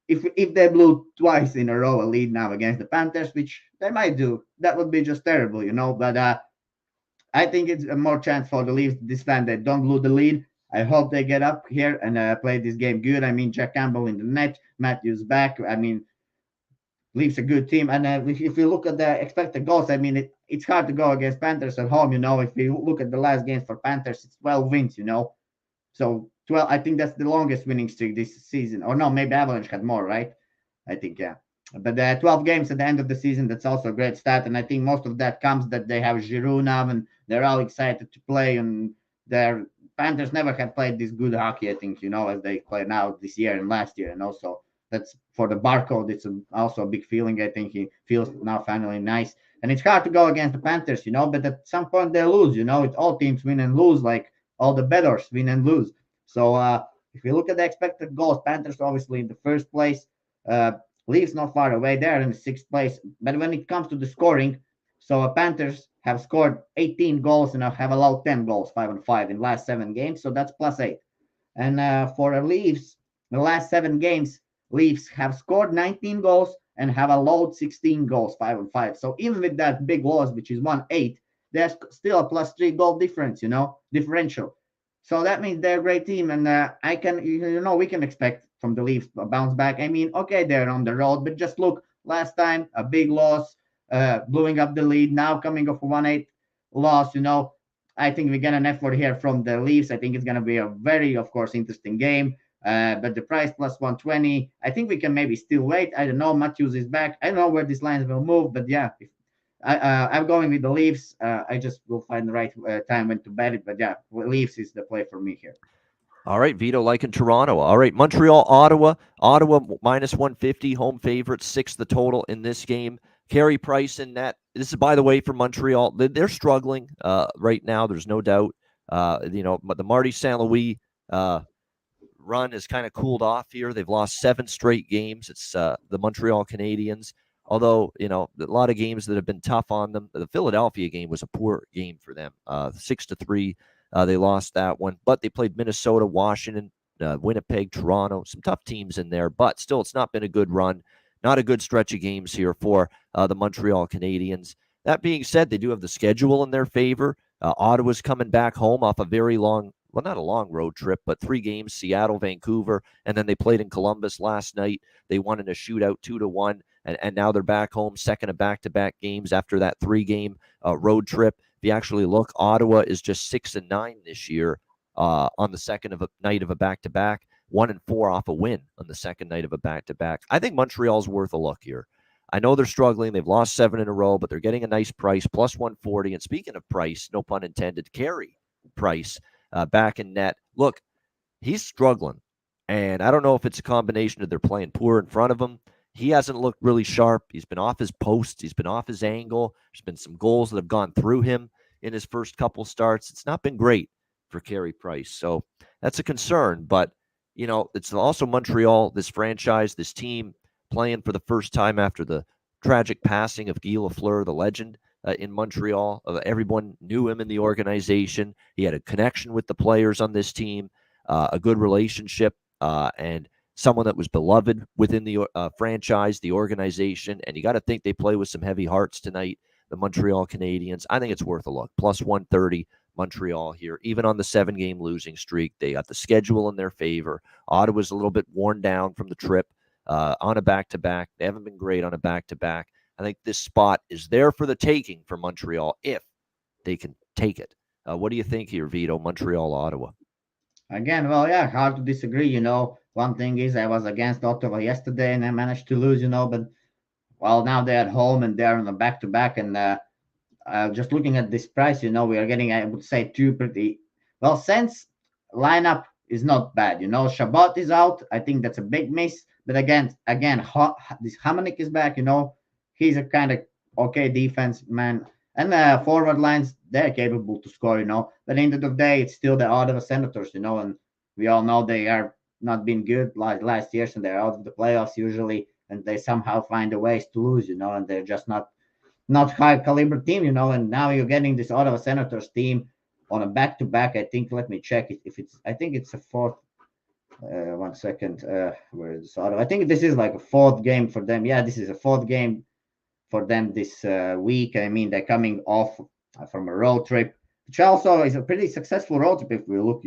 [SPEAKER 2] if they blew twice in a row a lead now against the Panthers, which they might do, that would be just terrible, But I think it's a more chance for the Leafs this time. They don't lose the lead. I hope they get up here and play this game good. I mean, Jack Campbell in the net, Matthews back. I mean, Leafs a good team. And if you look at the expected goals, I mean, it's hard to go against Panthers at home. If you look at the last games for Panthers, it's 12 wins. So 12. I think that's the longest winning streak this season. Or no, maybe Avalanche had more, right? I think yeah. But 12 games at the end of the season, that's also a great stat. And I think most of that comes that they have Giroux now and they're all excited to play. And their Panthers never had played this good hockey, I think, as they play now this year and last year. And also that's for the barcode. It's also a big feeling. I think he feels now finally nice. And it's hard to go against the Panthers, but at some point they lose, It's all teams win and lose, like all the bettors win and lose. So if you look at the expected goals, Panthers obviously in the first place. Leafs not far away. They're in the sixth place. But when it comes to the scoring, so Panthers have scored 18 goals and have allowed 10 goals, 5-5 in last 7 games. So that's +8. And for the Leafs, the last 7 games, Leafs have scored 19 goals and have allowed 16 goals, 5-5. So even with that big loss, which is 1-8, there's still a +3 goal difference, differential. So that means they're a great team, and we can expect from the Leafs a bounce back. I mean, okay, they're on the road, but just look, last time a big loss, blowing up the lead. Now coming off a 1-8 loss, I think we get an effort here from the Leafs. I think it's going to be a very, of course, interesting game. But the price +120, I think we can maybe still wait. I don't know. Matthews is back. I don't know where these lines will move, but yeah, I'm going with the Leafs. I just will find the right time when to bet it. But yeah, Leafs is the play for me here.
[SPEAKER 1] All right, Vito, like in Toronto. All right, Montreal, Ottawa. Ottawa -150, home favorite, 6 the total in this game. Carey Price in net. This is, by the way, for Montreal. They're struggling right now. There's no doubt. The Marty St. Louis run has kind of cooled off here. They've lost 7 straight games. It's the Montreal Canadiens. Although, a lot of games that have been tough on them. The Philadelphia game was a poor game for them. 6-3, they lost that one. But they played Minnesota, Washington, Winnipeg, Toronto. Some tough teams in there. But still, it's not been a good run. Not a good stretch of games here for the Montreal Canadiens. That being said, they do have the schedule in their favor. Ottawa's coming back home off a very long, well, not a long road trip, but 3 games, Seattle, Vancouver, and then they played in Columbus last night. They won in a shootout 2-1, and now they're back home, second of back-to-back games after that 3-game road trip. If you actually look, Ottawa is just 6-9 this year on the second night of a back-to-back, 1-4 off a win on the second night of a back-to-back. I think Montreal's worth a look here. I know they're struggling. They've lost 7 in a row, but they're getting a nice price, plus 140. And speaking of price, no pun intended, Carey Price back in net. Look, he's struggling. And I don't know if it's a combination of they're playing poor in front of him. He hasn't looked really sharp. He's been off his post. He's been off his angle. There's been some goals that have gone through him in his first couple starts. It's not been great for Carey Price. So that's a concern. But, it's also Montreal, this franchise, this team, playing for the first time after the tragic passing of Guy Lafleur, the legend in Montreal. Everyone knew him in the organization. He had a connection with the players on this team, a good relationship, and someone that was beloved within the franchise, the organization. And you got to think they play with some heavy hearts tonight, the Montreal Canadiens. I think it's worth a look. Plus 130, Montreal here. Even on the 7-game losing streak, they got the schedule in their favor. Ottawa's a little bit worn down from the trip. On a back-to-back. They haven't been great on a back-to-back. I think this spot is there for the taking for Montreal if they can take it. What do you think here, Vito? Montreal, Ottawa.
[SPEAKER 2] Again, well, yeah, hard to disagree. One thing is I was against Ottawa yesterday and I managed to lose. But well, now they're at home and they're on a back-to-back. And just looking at this price, we are getting, I would say, 2 pretty well. Sense lineup is not bad. Shabbat is out. I think that's a big miss. But again, this Hamonic is back. He's a kind of okay defense man, and forward lines, they're capable to score. But at the end of the day, it's still the Ottawa Senators. And we all know they are not been good like last year, and they're out of the playoffs usually, and they somehow find a ways to lose. And they're just not high caliber team. And now you're getting this Ottawa Senators team on a back-to-back. I think. Let me check it. If it's, I think it's a 4th. 1 second. Where is Ottawa? I think this is like a 4th game for them. Yeah, this is a 4th game for them this week. I mean, they're coming off from a road trip, which also is a pretty successful road trip if we look.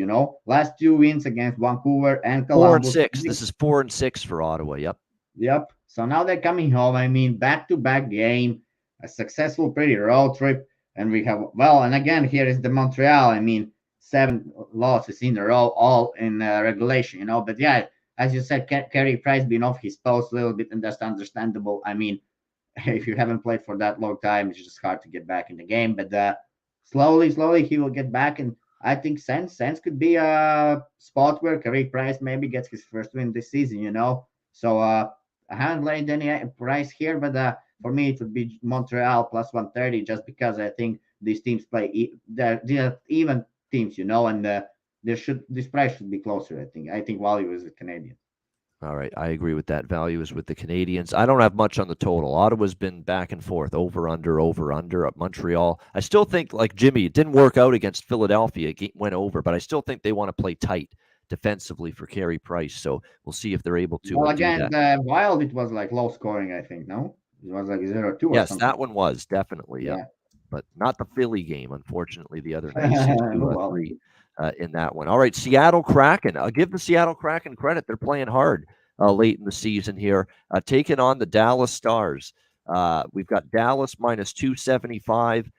[SPEAKER 2] Last 2 wins against Vancouver and Columbus.
[SPEAKER 1] 4-6. This is 4-6 for Ottawa.
[SPEAKER 2] Yep. So now they're coming home. I mean, back-to-back game, a successful, pretty road trip, and we have and again here is the Montreal. I mean, 7 losses in a row, all in regulation, But yeah, as you said, Carey Price being off his post a little bit, and that's understandable. I mean, if you haven't played for that long time, it's just hard to get back in the game. But slowly he will get back, and I think Sense could be a spot where Carey Price maybe gets his first win this season. So I haven't laid any price here, but for me it would be Montreal plus 130, just because I think these teams play they're even teams, and this price should be closer. I think value is the Canadian.
[SPEAKER 1] All right, I agree with that. Value is with the Canadiens. I don't have much on the total. Ottawa's been back and forth, over under at Montreal. I still think, like Jimmy, it didn't work out against Philadelphia. It went over, but I still think they want to play tight defensively for Carey Price. So we'll see if they're able to.
[SPEAKER 2] Well, again, the Wild, it was like low scoring. I think it was like 0-2.
[SPEAKER 1] Yes, that one was definitely but not the Philly game, unfortunately, the other night, 6-3 in that one. All right, Seattle Kraken. I'll give the Seattle Kraken credit. They're playing hard late in the season here, taking on the Dallas Stars. We've got Dallas minus 275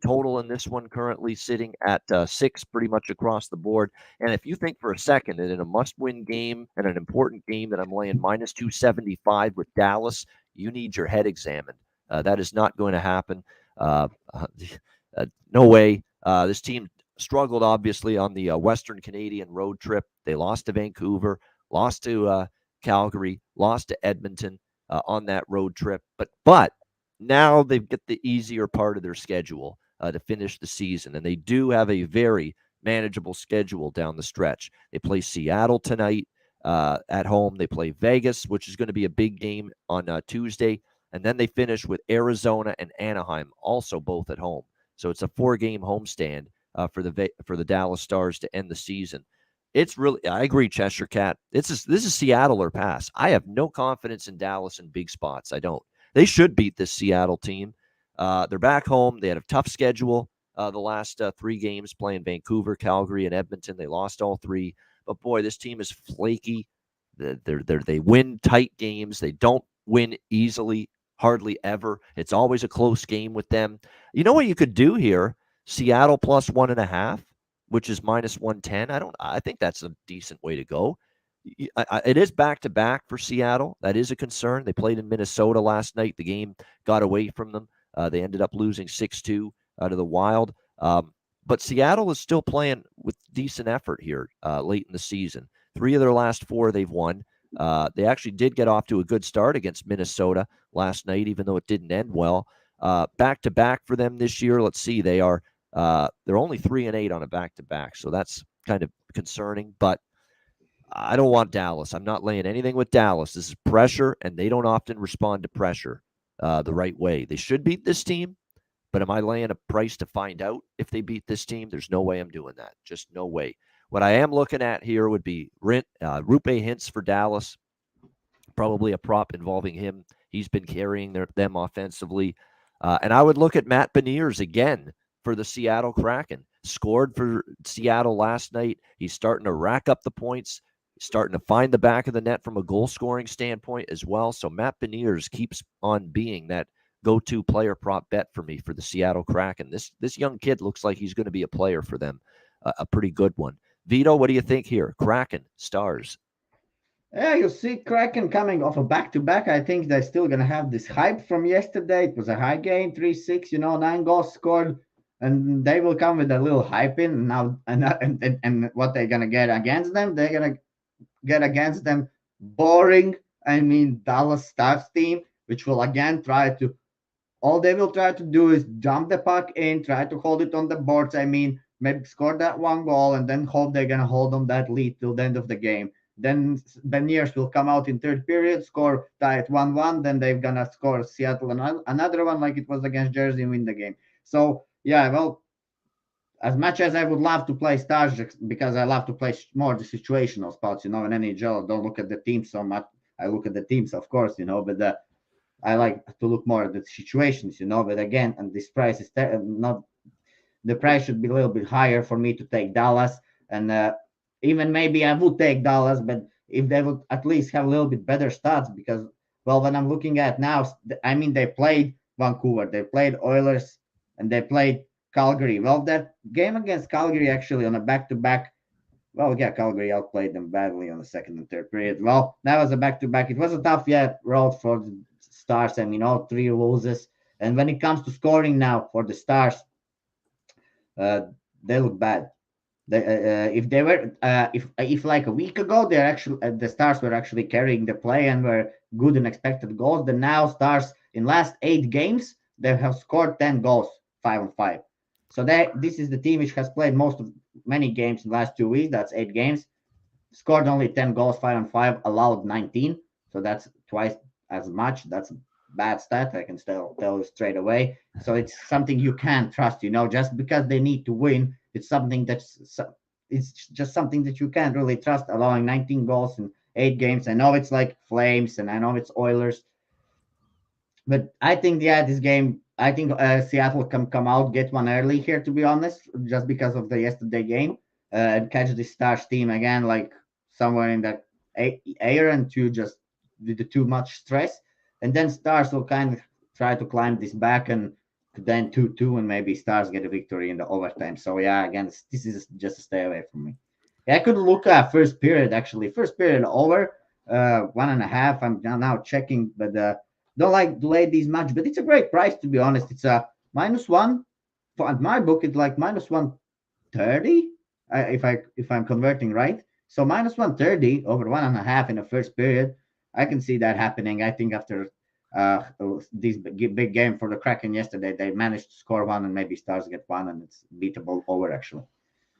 [SPEAKER 1] total in this one, currently sitting at 6 pretty much across the board. And if you think for a second that in a must-win game and an important game that I'm laying minus 275 with Dallas, you need your head examined. That is not going to happen. No way. This team struggled, obviously, on the Western Canadian road trip. They lost to Vancouver, lost to Calgary, lost to Edmonton. on that road trip. But now they get the easier part of their schedule to finish the season, and they do have a very manageable schedule down the stretch. They play Seattle tonight at home. They play Vegas, which is going to be a big game on Tuesday, and then they finish with Arizona and Anaheim, also both at home. So it's a 4-game homestand for the Dallas Stars to end the season. It's really, I agree, Cheshire Cat. This is Seattle or pass. I have no confidence in Dallas in big spots. I don't. They should beat this Seattle team. They're back home. They had a tough schedule the last 3 games, playing Vancouver, Calgary, and Edmonton. They lost all 3. But boy, this team is flaky. They win tight games. They don't win easily, hardly ever. It's always a close game with them. You know what you could do here? Seattle plus 1.5, which is minus 110. I think that's a decent way to go. It is back to back for Seattle. That is a concern. They played in Minnesota last night. The game got away from them. They ended up losing 6-2 to the Wild. But Seattle is still playing with decent effort here late in the season. 3 of their last 4 they've won. They actually did get off to a good start against Minnesota last night, even though it didn't end well. Back to back for them this year. Let's see, they're only 3-8 on a back to back, so that's kind of concerning. But I don't want Dallas. I'm not laying anything with Dallas. This is pressure, and they don't often respond to pressure the right way. They should beat this team, but am I laying a price to find out if they beat this team? There's no way I'm doing that. Just no way. What I am looking at here would be Rupe Hintz for Dallas, probably a prop involving him. He's been carrying them offensively. And I would look at Matt Beniers again for the Seattle Kraken. Scored for Seattle last night. He's starting to rack up the points. He's starting to find the back of the net from a goal-scoring standpoint as well. So Matt Beniers keeps on being that go-to player prop bet for me for the Seattle Kraken. This young kid looks like he's going to be a player for them, a pretty good one. Vito, what do you think here? Kraken, Stars.
[SPEAKER 2] Yeah, you see Kraken coming off a back-to-back. I think they're still going to have this hype from yesterday. It was a high game, 3-6, 9 goals scored. And they will come with a little hype in now. And what they're going to get against them? They're going to get against them boring, Dallas Stars team, which will again all they will try to do is dump the puck in, try to hold it on the boards. Maybe score that 1 goal and then hope they're going to hold on that lead till the end of the game. Then Beniers will come out in third period, score tie at 1-1. Then they're going to score Seattle another one like it was against Jersey and win the game. So, yeah, well, as much as I would love to play Stars because I love to play more the situational spots, in NHL, I don't look at the teams so much. I look at the teams, of course, but I like to look more at the situations, But again, and this price is not the price should be a little bit higher for me to take Dallas. And even maybe I would take Dallas, but if they would at least have a little bit better stats, because, well, when I'm looking at now, they played Vancouver, they played Oilers, and they played Calgary. Well, that game against Calgary actually on a back-to-back, well, yeah, Calgary outplayed them badly on the second and third period. Well, that was a back-to-back. It was a tough road for the Stars. All 3 losses. And when it comes to scoring now for the Stars, they look bad. If they were, if like a week ago, they're actually the Stars were actually carrying the play and were good and expected goals. Then now Stars in last 8 games they have scored 10 goals, 5-5. So this is the team which has played many games in the last 2 weeks. That's 8 games, scored only 10 goals, 5-5, allowed 19. So that's twice as much. That's a bad stat. I can tell you straight away. So it's something you can't trust. Just because they need to win, it's just something that you can't really trust. Allowing 19 goals in 8 games. I know it's like Flames, and I know it's Oilers, but I think this game. I think Seattle can come out, get one early here, to be honest, just because of the yesterday game, and catch the Stars team again, like somewhere in that air, and to just with the too much stress. And then Stars will kind of try to climb this back, and then 2-2, and maybe Stars get a victory in the overtime. So, yeah, again, this is just a stay away from me. Yeah, I could look at first period, actually. First period over, 1.5. I'm now checking, but don't like to lay these much, but it's a great price, to be honest. It's a -1 for at my book. It's like -130 if I'm converting right. So -130 over 1.5 in the first period. I can see that happening. I think after uh, this big game for the Kraken yesterday, they managed to score one, and maybe Stars get one, and it's beatable over actually.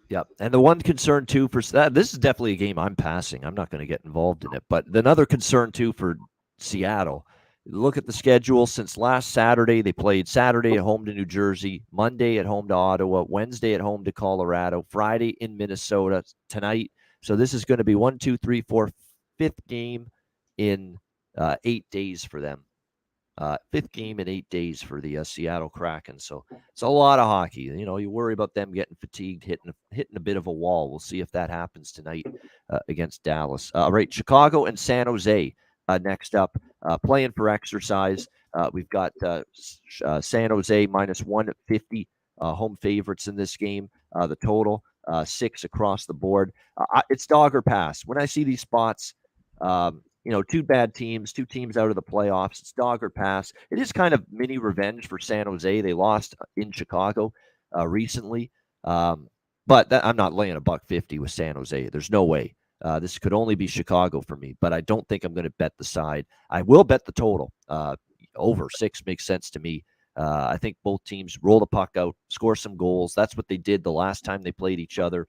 [SPEAKER 1] Yep. And the one concern too for that, this is definitely a game I'm passing. I'm not going to get involved in it. But another concern too for Seattle. Look at the schedule since last Saturday. They played Saturday at home to New Jersey, Monday at home to Ottawa, Wednesday at home to Colorado, Friday in Minnesota tonight. So this is going to be 1, 2, 3, 4, fifth game in 8 days for them. Fifth game in 8 days for the Seattle Kraken. So it's a lot of hockey. You know, you worry about them getting fatigued, hitting a bit of a wall. We'll see if that happens tonight against Dallas. All right, Chicago and San Jose next up, playing for exercise. We've got San Jose minus 150 home favorites in this game. The total 6 across the board. It's dog or pass. When I see these spots, two bad teams, 2 teams out of the playoffs. It's dog or pass. It is kind of mini revenge for San Jose. They lost in Chicago recently, but I'm not laying $1.50 with San Jose. There's no way. This could only be Chicago for me, but I don't think I'm going to bet the side. I will bet the total. Over 6 makes sense to me. I think both teams roll the puck out, score some goals. That's what they did the last time they played each other.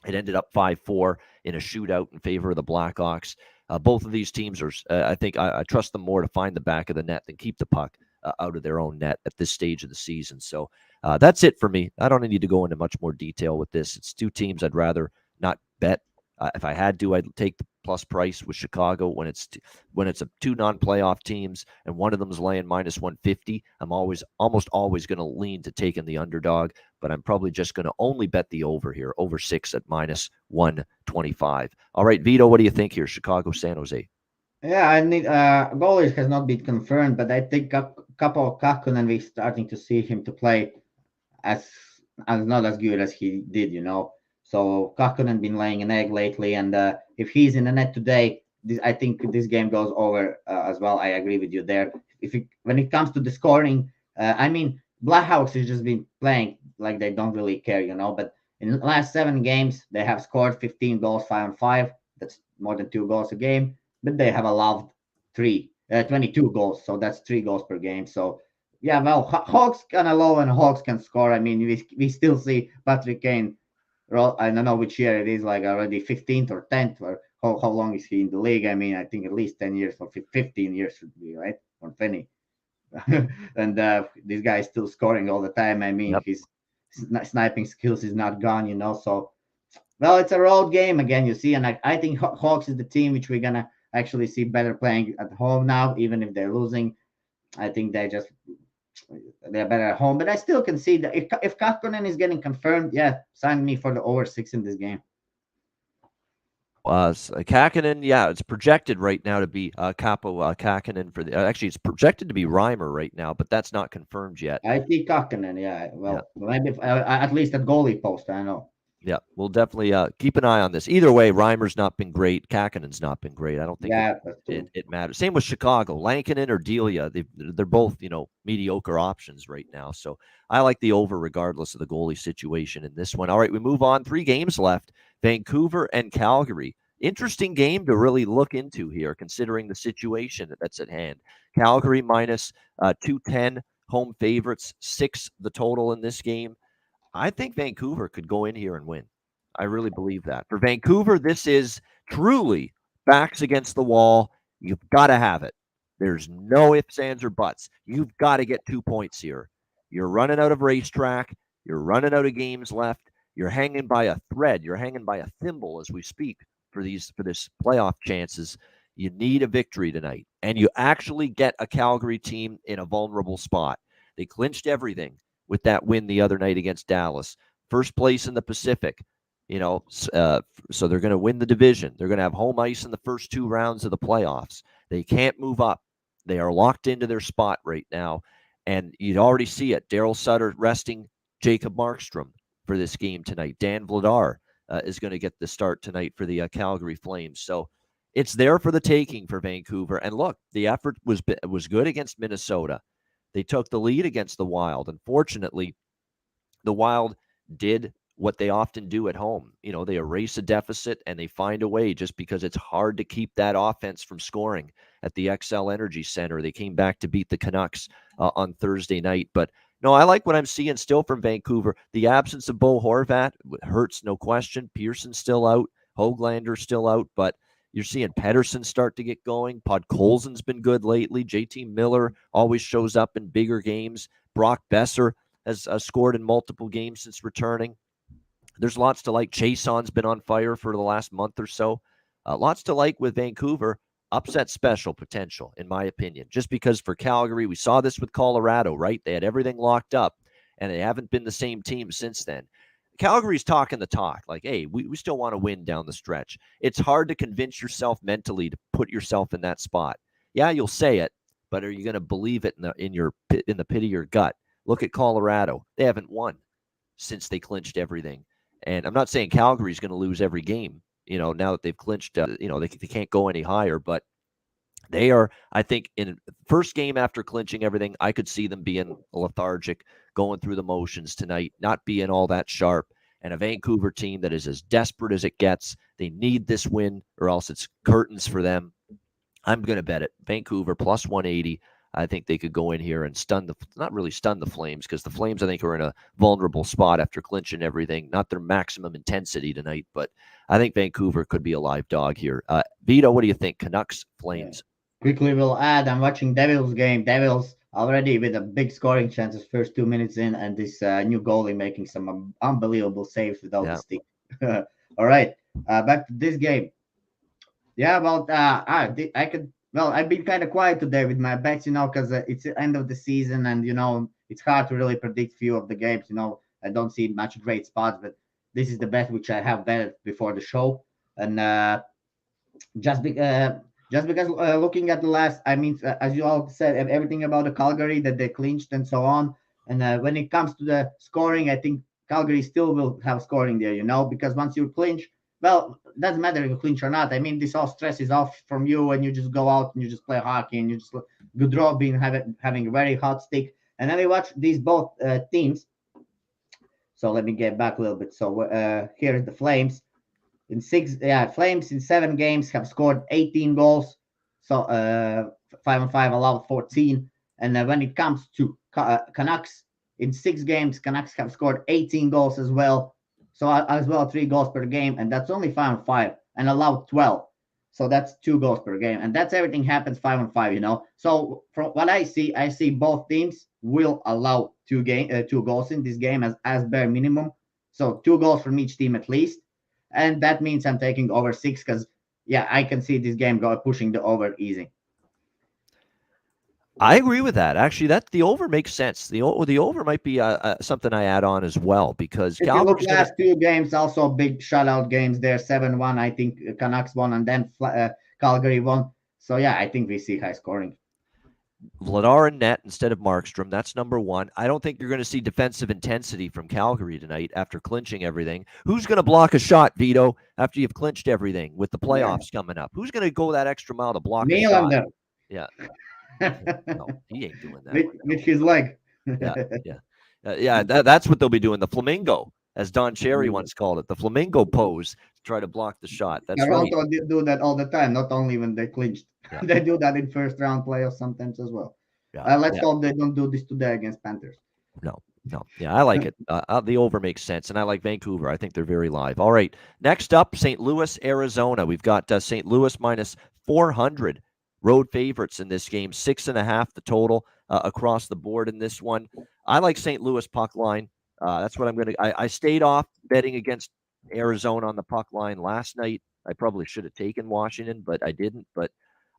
[SPEAKER 1] It ended up 5-4 in a shootout in favor of the Blackhawks. Both of these teams are, I think, I trust them more to find the back of the net than keep the puck out of their own net at this stage of the season. So that's it for me. I don't need to go into much more detail with this. It's 2 teams I'd rather not bet. If I had to, I'd take the plus price with Chicago when it's a 2 non-playoff teams and one of them is laying minus 150. I'm almost always going to lean to taking the underdog, but I'm probably just going to only bet the over here, over 6 at minus 125. All right, Vito, what do you think here? Chicago, San Jose.
[SPEAKER 2] Yeah, I need goalies has not been confirmed, but I think a couple of Kakkonen we starting to see him to play as not as good as he did, So Kakkonen been laying an egg lately, and if he's in the net today, I think this game goes over as well. I agree with you there. When it comes to the scoring, Blackhawks has just been playing like they don't really care, But in the last 7 games, they have scored 15 goals, 5-on-5. That's more than 2 goals a game. But they have allowed 22 goals, so that's 3 goals per game. So yeah, well, Hawks kind of low and Hawks can score. I mean, we still see Patrick Kane. I don't know which year it is, like already 15th or 10th, or how long is he in the league? I mean, I think at least 10 years or 15 years should be, right? Or 20. And this guy is still scoring all the time. I mean,
[SPEAKER 1] Yep.
[SPEAKER 2] his sniping skills is not gone, So, well, it's a road game again, you see. And I think Hawks is the team which we're going to actually see better playing at home now, even if they're losing. I think they're better at home, but I still can see that if Kakkonen is getting confirmed, yeah, sign me for the over 6 in this game.
[SPEAKER 1] Kakkonen, yeah, it's projected right now to be Capo Kakkonen for the. Actually, it's projected to be Reimer right now, but that's not confirmed yet.
[SPEAKER 2] I think Kakkonen, yeah. Well, maybe at least at goalie post, I know.
[SPEAKER 1] Yeah, we'll definitely keep an eye on this. Either way, Reimer's not been great. Kakkonen's not been great. I don't think it matters. Same with Chicago. Lankinen or Delia, they're both, mediocre options right now. So I like the over regardless of the goalie situation in this one. All right, we move on. 3 games left. Vancouver and Calgary. Interesting game to really look into here, considering the situation that's at hand. Calgary minus 210, home favorites, 6 the total in this game. I think Vancouver could go in here and win. I really believe that. For Vancouver, this is truly backs against the wall. You've got to have it. There's no ifs, ands, or buts. You've got to get 2 points here. You're running out of racetrack. You're running out of games left. You're hanging by a thread. You're hanging by a thimble as we speak for this playoff chances. You need a victory tonight. And you actually get a Calgary team in a vulnerable spot. They clinched everything with that win the other night against Dallas. First place in the Pacific, so they're going to win the division. They're going to have home ice in the first 2 rounds of the playoffs. They can't move up. They are locked into their spot right now. And you'd already see it. Daryl Sutter resting Jacob Markstrom for this game tonight. Dan Vladar is going to get the start tonight for the Calgary Flames. So it's there for the taking for Vancouver. And look, the effort was good against Minnesota. They took the lead against the Wild. Unfortunately, the Wild did what they often do at home. They erase a deficit and they find a way just because it's hard to keep that offense from scoring at the XL Energy Center. They came back to beat the Canucks on Thursday night. But no, I like what I'm seeing still from Vancouver. The absence of Bo Horvat hurts, no question. Pearson's still out. Höglander's still out. But you're seeing Pedersen start to get going. Podkolzin's been good lately. JT Miller always shows up in bigger games. Brock Besser has scored in multiple games since returning. There's lots to like. Chason's been on fire for the last month or so. Lots to like with Vancouver. Upset special potential, in my opinion. Just because for Calgary, we saw this with Colorado, right? They had everything locked up, and they haven't been the same team since then. Calgary's talking the talk, like, hey, we still want to win down the stretch. It's hard to convince yourself mentally to put yourself in that spot. Yeah, you'll say it, but are you going to believe it in the pit of your gut? Look at Colorado. They haven't won since they clinched everything. And I'm not saying Calgary's going to lose every game, now that they've clinched, they can't go any higher, but they are, I think, in first game after clinching everything, I could see them being lethargic, going through the motions tonight, not being all that sharp. And a Vancouver team that is as desperate as it gets. They need this win or else it's curtains for them. I'm going to bet it. Vancouver plus 180. I think they could go in here and not really stun the Flames, because the Flames, I think, are in a vulnerable spot after clinching everything. Not their maximum intensity tonight, but I think Vancouver could be a live dog here. Vito, what do you think? Canucks, Flames?
[SPEAKER 2] Quickly will add, I'm watching Devils game. Devils already with a big scoring chances first 2 minutes in, and this new goalie making some unbelievable saves without the stick. All right, back to this game. Yeah, well, I could. Well, I've been kind of quiet today with my bets, because it's the end of the season, and it's hard to really predict few of the games. I don't see much great spots, but this is the bet which I have bet before the show, and just because looking at the last, as you all said, everything about the Calgary that they clinched and so on, and when it comes to the scoring, I think Calgary still will have scoring there, because once you clinch. Well, it doesn't matter if you clinch or not. This all stress is off from you, and you just go out and you just play hockey, and you just Gaudreau being having a very hot stick. And then we watch these both teams. So let me get back a little bit. So here is the Flames. Flames in 7 games have scored 18 goals. So 5-on-5 allowed 14. And when it comes to Canucks, in 6 games, Canucks have scored 18 goals as well. So as well, 3 goals per game, and that's only 5-on-5 and allowed 12. So that's 2 goals per game, and that's everything happens 5-on-5. So from what I see both teams will allow 2 goals in this game as bare minimum. So 2 goals from each team at least, and that means I'm taking over 6 because I can see this game pushing the over easy.
[SPEAKER 1] I agree with that. Actually, the over makes sense. The over might be something I add on as well, because
[SPEAKER 2] if you look last 2 games, also big shutout games there, 7-1. I think Canucks won, and then Calgary won. So I think we see high scoring.
[SPEAKER 1] Vladar in net instead of Markstrom. That's number 1. I don't think you're going to see defensive intensity from Calgary tonight after clinching everything. Who's going to block a shot, Vito, after you've clinched everything with the playoffs coming up? Who's going to go that extra mile to block a shot? Yeah. No, he ain't doing that.
[SPEAKER 2] With his leg.
[SPEAKER 1] That's what they'll be doing. The flamingo, as Don Cherry once called it, the flamingo pose to try to block the shot. That's right.
[SPEAKER 2] Toronto do that all the time, not only when they clinched. Yeah. They do that in first round playoffs sometimes as well. Let's hope they don't do this today against Panthers.
[SPEAKER 1] No. Yeah, I like it. The over makes sense, and I like Vancouver. I think they're very live. All right, next up, St. Louis, Arizona. We've got St. Louis minus 400. Road favorites in this game, 6.5 the total across the board in this one. I like St. Louis puck line. That's what I'm going to. I stayed off betting against Arizona on the puck line last night. I probably should have taken Washington, but I didn't. But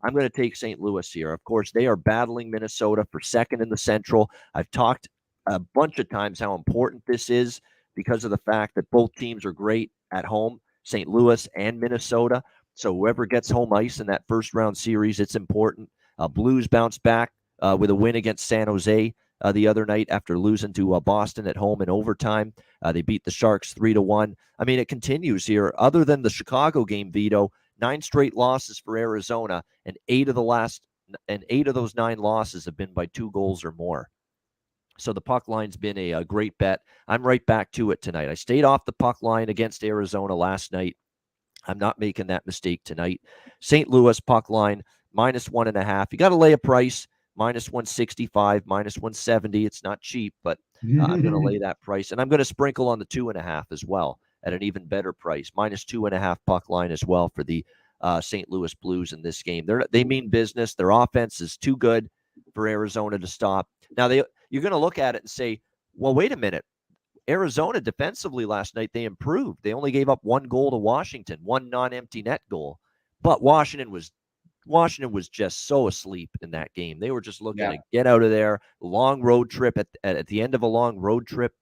[SPEAKER 1] I'm going to take St. Louis here. Of course, they are battling Minnesota for second in the Central. I've talked a bunch of times how important this is because of the fact that both teams are great at home, St. Louis and Minnesota. So whoever gets home ice in that first round series, it's important. Blues bounced back with a win against San Jose the other night after losing to Boston at home in overtime. They beat the Sharks 3-1. I mean, it continues here. Other than the Chicago game, Vito, 9 straight losses for Arizona, and 8 of those 9 losses have been by 2 goals or more. So the puck line's been a great bet. I'm right back to it tonight. I stayed off the puck line against Arizona last night. I'm not making that mistake tonight. St. Louis puck line -1.5. You got to lay a price -165, -170. It's not cheap, but I'm going to lay that price, and I'm going to sprinkle on the 2.5 as well at an even better price, -2.5 puck line as well for the St. Louis Blues in this game. They mean business. Their offense is too good for Arizona to stop. Now you're going to look at it and say, well, wait a minute. Arizona defensively last night, they improved. They only gave up 1 goal to Washington, 1 non-empty net goal. But Washington was just so asleep in that game. They were just looking to get out of there. Long road trip at the end of a long road trip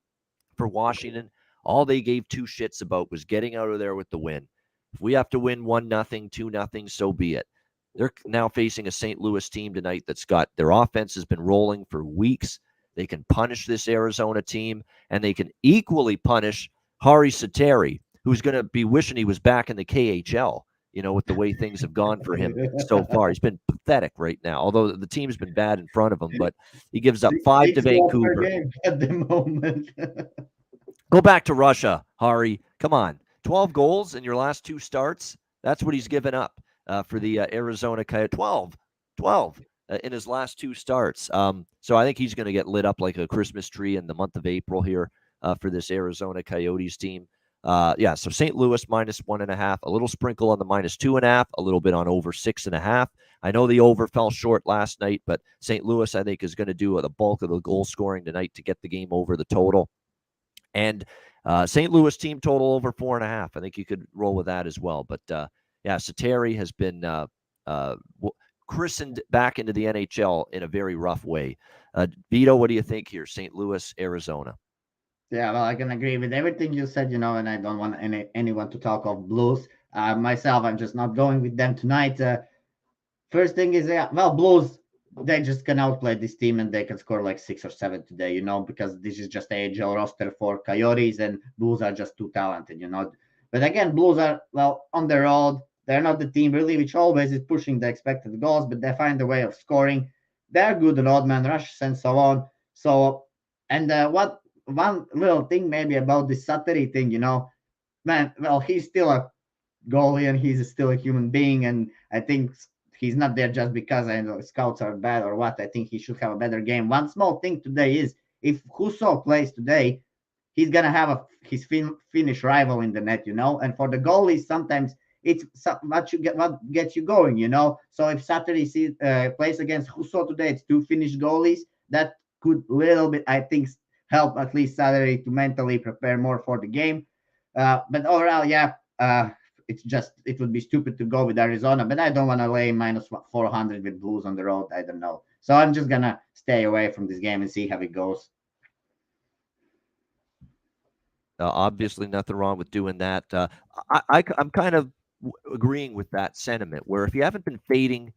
[SPEAKER 1] for Washington. All they gave 2 shits about was getting out of there with the win. If we have to win 1-0, 2-0, so be it. They're now facing a St. Louis team tonight that's got their offense has been rolling for weeks. They can punish this Arizona team, and they can equally punish Hari Sateri, who's going to be wishing he was back in the KHL, with the way things have gone for him so far. He's been pathetic right now, although the team's been bad in front of him, but he gives up 5 to Vancouver.
[SPEAKER 2] At the moment.
[SPEAKER 1] Go back to Russia, Hari. Come on. 12 goals in your last 2 starts. That's what he's given up for the Arizona Coyotes. 12 in his last 2 starts. So I think he's going to get lit up like a Christmas tree in the month of April here for this Arizona Coyotes team. So St. Louis -1.5, a little sprinkle on the -2.5, a little bit on over 6.5. I know the over fell short last night, but St. Louis, I think, is going to do the bulk of the goal scoring tonight to get the game over the total. And St. Louis team total over 4.5. I think you could roll with that as well. But Sateri has been christened back into the NHL in a very rough way. Vito, what do you think here? St. Louis, Arizona.
[SPEAKER 2] Yeah, well, I can agree with everything you said, and I don't want anyone to talk of Blues. Myself, I'm just not going with them tonight. First thing is, Blues, they just can outplay this team and they can score like 6 or 7 today, because this is just AHL roster for Coyotes and Blues are just too talented, But again, Blues are, on the road. They're not the team really which always is pushing the expected goals, but they find a way of scoring. They're good on odd man rushes and so on. So, and one little thing maybe about this Sateri thing, man, he's still a goalie and he's still a human being. And I think he's not there just because I know scouts are bad or what. I think he should have a better game. One small thing today is if Husso plays today, he's gonna have his Finnish rival in the net, And for the goalies, sometimes it's what gets you going, So if Saturday plays against Husso today, it's 2 Finnish goalies. That could little bit, I think, help at least Saturday to mentally prepare more for the game. But overall, it would be stupid to go with Arizona, but I don't want to lay -400 with Blues on the road. I don't know. So I'm just going to stay away from this game and see how it goes.
[SPEAKER 1] Obviously, nothing wrong with doing that. I'm kind of agreeing with that sentiment, where if you haven't been fading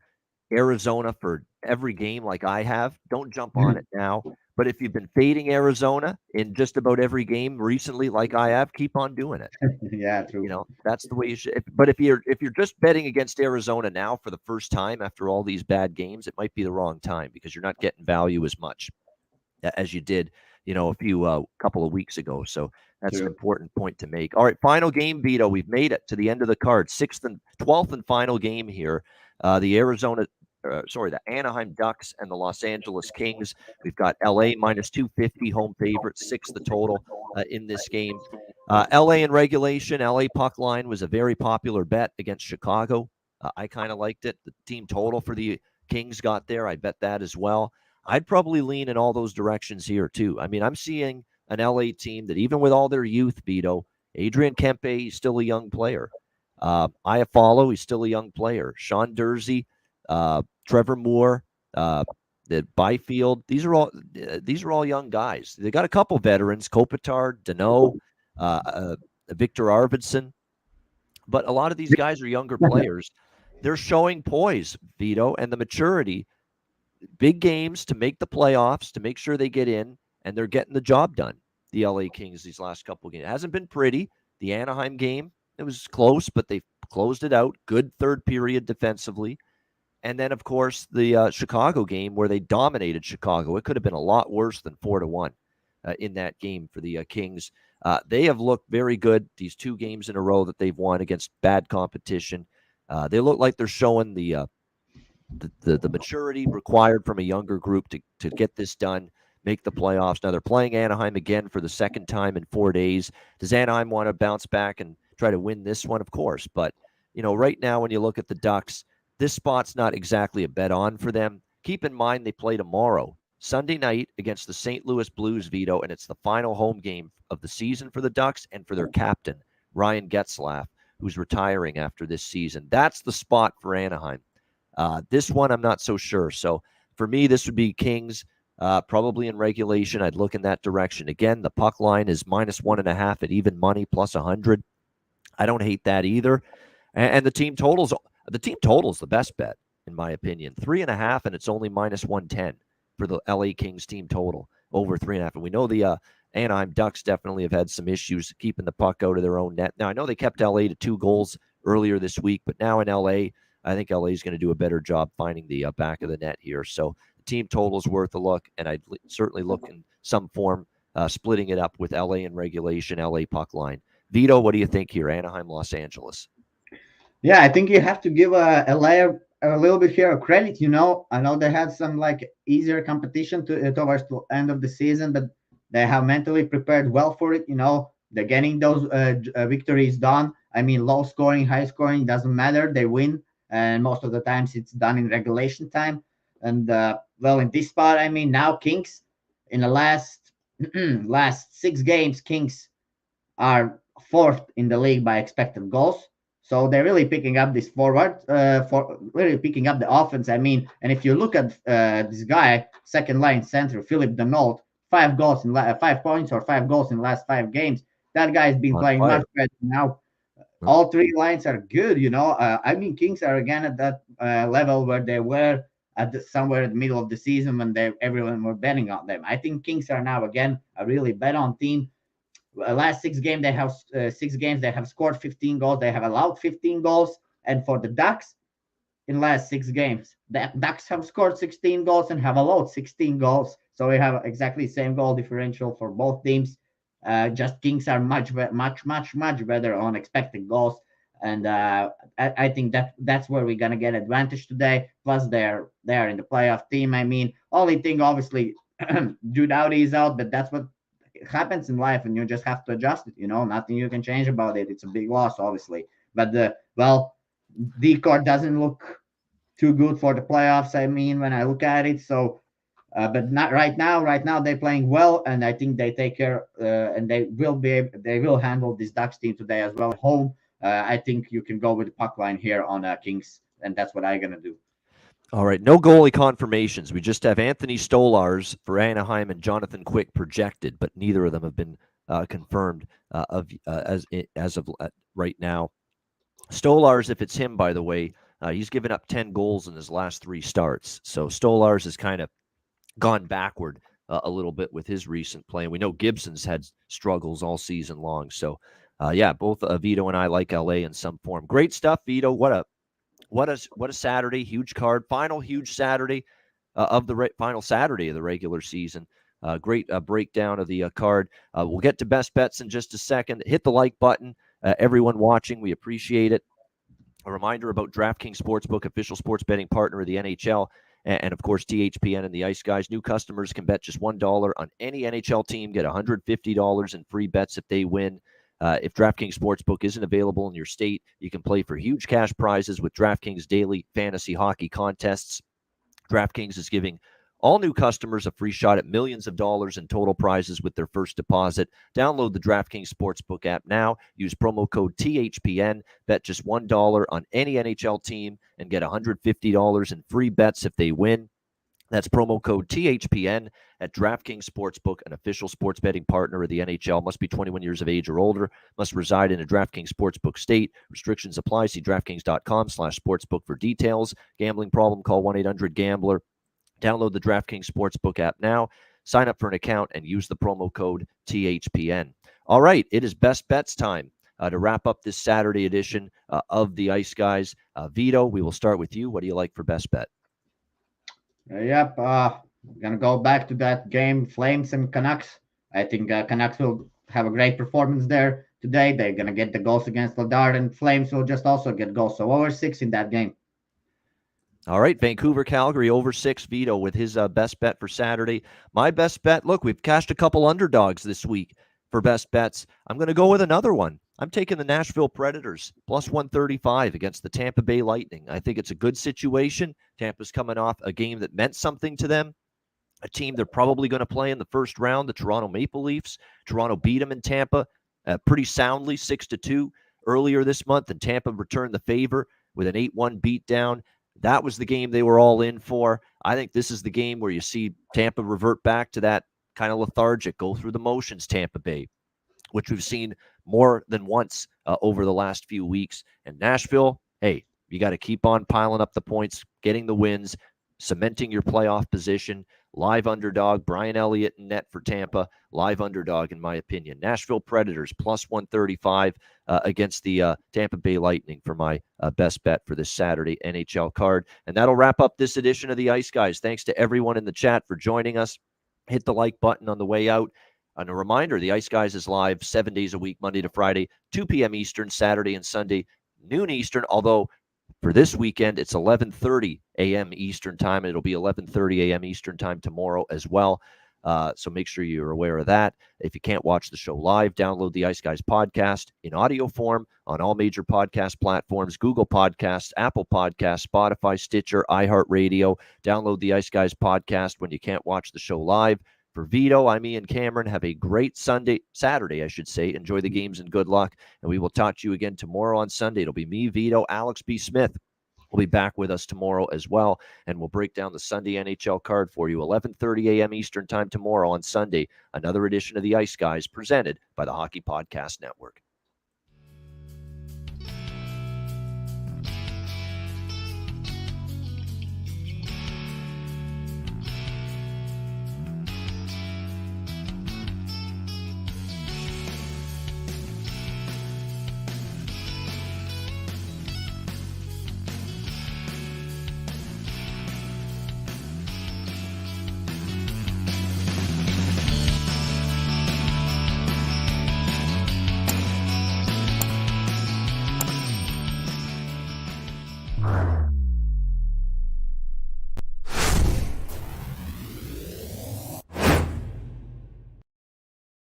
[SPEAKER 1] Arizona for every game like I have, don't jump on it now. But if you've been fading Arizona in just about every game recently, like I have, keep on doing it.
[SPEAKER 2] Yeah, true.
[SPEAKER 1] That's the way you should. But if you're just betting against Arizona now for the first time after all these bad games, it might be the wrong time because you're not getting value as much as you did, a couple of weeks ago. So that's an important point to make. All right, final game, Vito. We've made it to the end of the card. 12th and final game here. The Anaheim Ducks and the Los Angeles Kings. We've got LA -250 home favorite, 6 the total in this game. LA in regulation, LA puck line was a very popular bet against Chicago. I kind of liked it. The team total for the Kings got there. I bet that as well. I'd probably lean in all those directions here too. I mean, I'm seeing an LA team that even with all their youth, Vito, Adrian Kempe, he's still a young player. Iafallo, he's still a young player. Sean Durzi, Trevor Moore, the Byfield. These are all young guys. They got a couple veterans: Kopitar, Danault, Victor Arvidsson. But a lot of these guys are younger players. They're showing poise, Vito, and the maturity. Big games to make the playoffs, to make sure they get in, and they're getting the job done. The LA Kings these last couple of games. It hasn't been pretty. The Anaheim game, it was close, but they closed it out. Good third period defensively. And then, of course, the Chicago game where they dominated Chicago. It could have been a lot worse than 4-1 in that game for the Kings. They have looked very good these 2 games in a row that they've won against bad competition. They look like they're showing the maturity required from a younger group to get this done, make the playoffs. Now they're playing Anaheim again for the second time in 4 days. Does Anaheim want to bounce back and try to win this one? Of course. But, right now when you look at the Ducks, this spot's not exactly a bet on for them. Keep in mind they play tomorrow, Sunday night, against the St. Louis Blues, Vito, and it's the final home game of the season for the Ducks and for their captain, Ryan Getzlaf, who's retiring after this season. That's the spot for Anaheim. This one, I'm not so sure. So for me, this would be Kings, probably in regulation. I'd look in that direction. Again, the puck line is -1.5 at even money, plus 100. I don't hate that either. And the team total's the best bet, in my opinion. 3.5, and it's only -110 for the LA Kings team total, over 3.5. And we know the Anaheim Ducks definitely have had some issues keeping the puck out of their own net. Now, I know they kept LA to 2 goals earlier this week, but now in LA, I think LA is going to do a better job finding the back of the net here. So the team total is worth a look, and I'd certainly look in some form, splitting it up with LA in regulation, LA puck line. Vito, what do you think here? Anaheim, Los Angeles.
[SPEAKER 2] Yeah, I think you have to give LA a little bit here of credit. I know they had some easier competition towards the end of the season, but they have mentally prepared well for it. They're getting those victories done. I mean, low scoring, high scoring, doesn't matter. They win, and most of the times it's done in regulation time. And in this spot, I mean, now Kings in the last last 6 games, Kings are 4th in the league by expected goals. So they're really picking up this forward, for really picking up the offense. I mean, and if you look at this guy, second line center, Philip Denault, 5 goals in 5 points or 5 goals in the last 5 games. That guy's been playing much better now. All 3 lines are good. I mean, Kings are again at that level where they were somewhere in the middle of the season when everyone were betting on them. I think Kings are now again a really bet on team. Last 6 games they have 6 games they have scored 15 goals. They have allowed 15 goals, and for the Ducks, in last 6 games, the Ducks have scored 16 goals and have allowed 16 goals. So we have exactly the same goal differential for both teams. Just Kings are much better on expected goals, and I think that's where we're gonna get advantage today. Plus, they're in the playoff team. I mean, only thing obviously, Drew Doughty is out, but that's what happens in life, and you just have to adjust it. Nothing you can change about it. It's a big loss, obviously, but D-Cord doesn't look too good for the playoffs. I mean, when I look at it, so but not right now. Right now they're playing well, and I think they take care, and they will handle this Ducks team today as well at home. I think you can go with the puck line here on Kings, and that's what I'm gonna do.
[SPEAKER 1] All right, no goalie confirmations. We just have Anthony Stolars for Anaheim and Jonathan Quick projected, but neither of them have been confirmed as of right now. Stolars, if it's him, by the way, he's given up 10 goals in his last 3 starts. So Stolars has kind of gone backward a little bit with his recent play. And we know Gibson's had struggles all season long. So, both Vito and I like LA in some form. Great stuff, Vito. What a Saturday, huge card, final huge Saturday final Saturday of the regular season. Great breakdown of the card. We'll get to best bets in just a second. Hit the like button. Everyone watching, we appreciate it. A reminder about DraftKings Sportsbook, official sports betting partner of the NHL, and of course, THPN and the Ice Guys. New customers can bet just $1 on any NHL team, get $150 in free bets if they win. If DraftKings Sportsbook isn't available in your state, you can play for huge cash prizes with DraftKings daily fantasy hockey contests. DraftKings is giving all new customers a free shot at millions of dollars in total prizes with their first deposit. Download the DraftKings Sportsbook app now. Use promo code THPN. Bet just $1 on any NHL team and get $150 in free bets if they win. That's promo code THPN at DraftKings Sportsbook, an official sports betting partner of the NHL. Must be 21 years of age or older. Must reside in a DraftKings Sportsbook state. Restrictions apply. See DraftKings.com/sportsbook for details. Gambling problem? Call 1-800-GAMBLER. Download the DraftKings Sportsbook app now. Sign up for an account and use the promo code THPN. All right, it is best bets time. to wrap up this Saturday edition of the Ice Guys. Vito, we will start with you. What do you like for best bet?
[SPEAKER 2] Yep. Gonna go back to that game, Flames and Canucks. I think Canucks will have a great performance there today. They're gonna get the goals against Ladar, and Flames will just also get goals. So over 6 in that game.
[SPEAKER 1] All right, Vancouver, Calgary, over 6, Vito, with his best bet for Saturday. My best bet, look, we've cashed a couple underdogs this week for best bets. I'm going to go with another one. I'm taking the Nashville Predators, plus 135 against the Tampa Bay Lightning. I think it's a good situation. Tampa's coming off a game that meant something to them, a team they're probably going to play in the first round, the Toronto Maple Leafs. Toronto beat them in Tampa pretty soundly, 6-2 earlier this month, and Tampa returned the favor with an 8-1 beatdown. That was the game they were all in for. I think this is the game where you see Tampa revert back to that kind of lethargic, go through the motions Tampa Bay, which we've seen more than once over the last few weeks. And Nashville, hey, you got to keep on piling up the points, getting the wins, cementing your playoff position. Live underdog, Brian Elliott in net for Tampa. Live underdog, in my opinion. Nashville Predators, plus 135 against the Tampa Bay Lightning for my best bet for this Saturday NHL card. And that'll wrap up this edition of the Ice Guys. Thanks to everyone in the chat for joining us. Hit the like button on the way out. And a reminder, the Ice Guys is live 7 days a week, Monday to Friday, 2 p.m. Eastern, Saturday and Sunday, noon Eastern, although for this weekend, it's 11:30 a.m. Eastern time, and it'll be 11:30 a.m. Eastern time tomorrow as well. So make sure you're aware of that. If you can't watch the show live, download the Ice Guys podcast in audio form on all major podcast platforms, Google Podcasts, Apple Podcasts, Spotify, Stitcher, iHeartRadio. Download the Ice Guys podcast when you can't watch the show live. For Vito, I'm Ian Cameron. Have a great Saturday, I should say. Enjoy the games and good luck. And we will talk to you again tomorrow on Sunday. It'll be me, Vito, Alex B. Smith will be back with us tomorrow as well. And we'll break down the Sunday NHL card for you. 11:30 a.m. Eastern time tomorrow on Sunday. Another edition of the Ice Guys presented by the Hockey Podcast Network.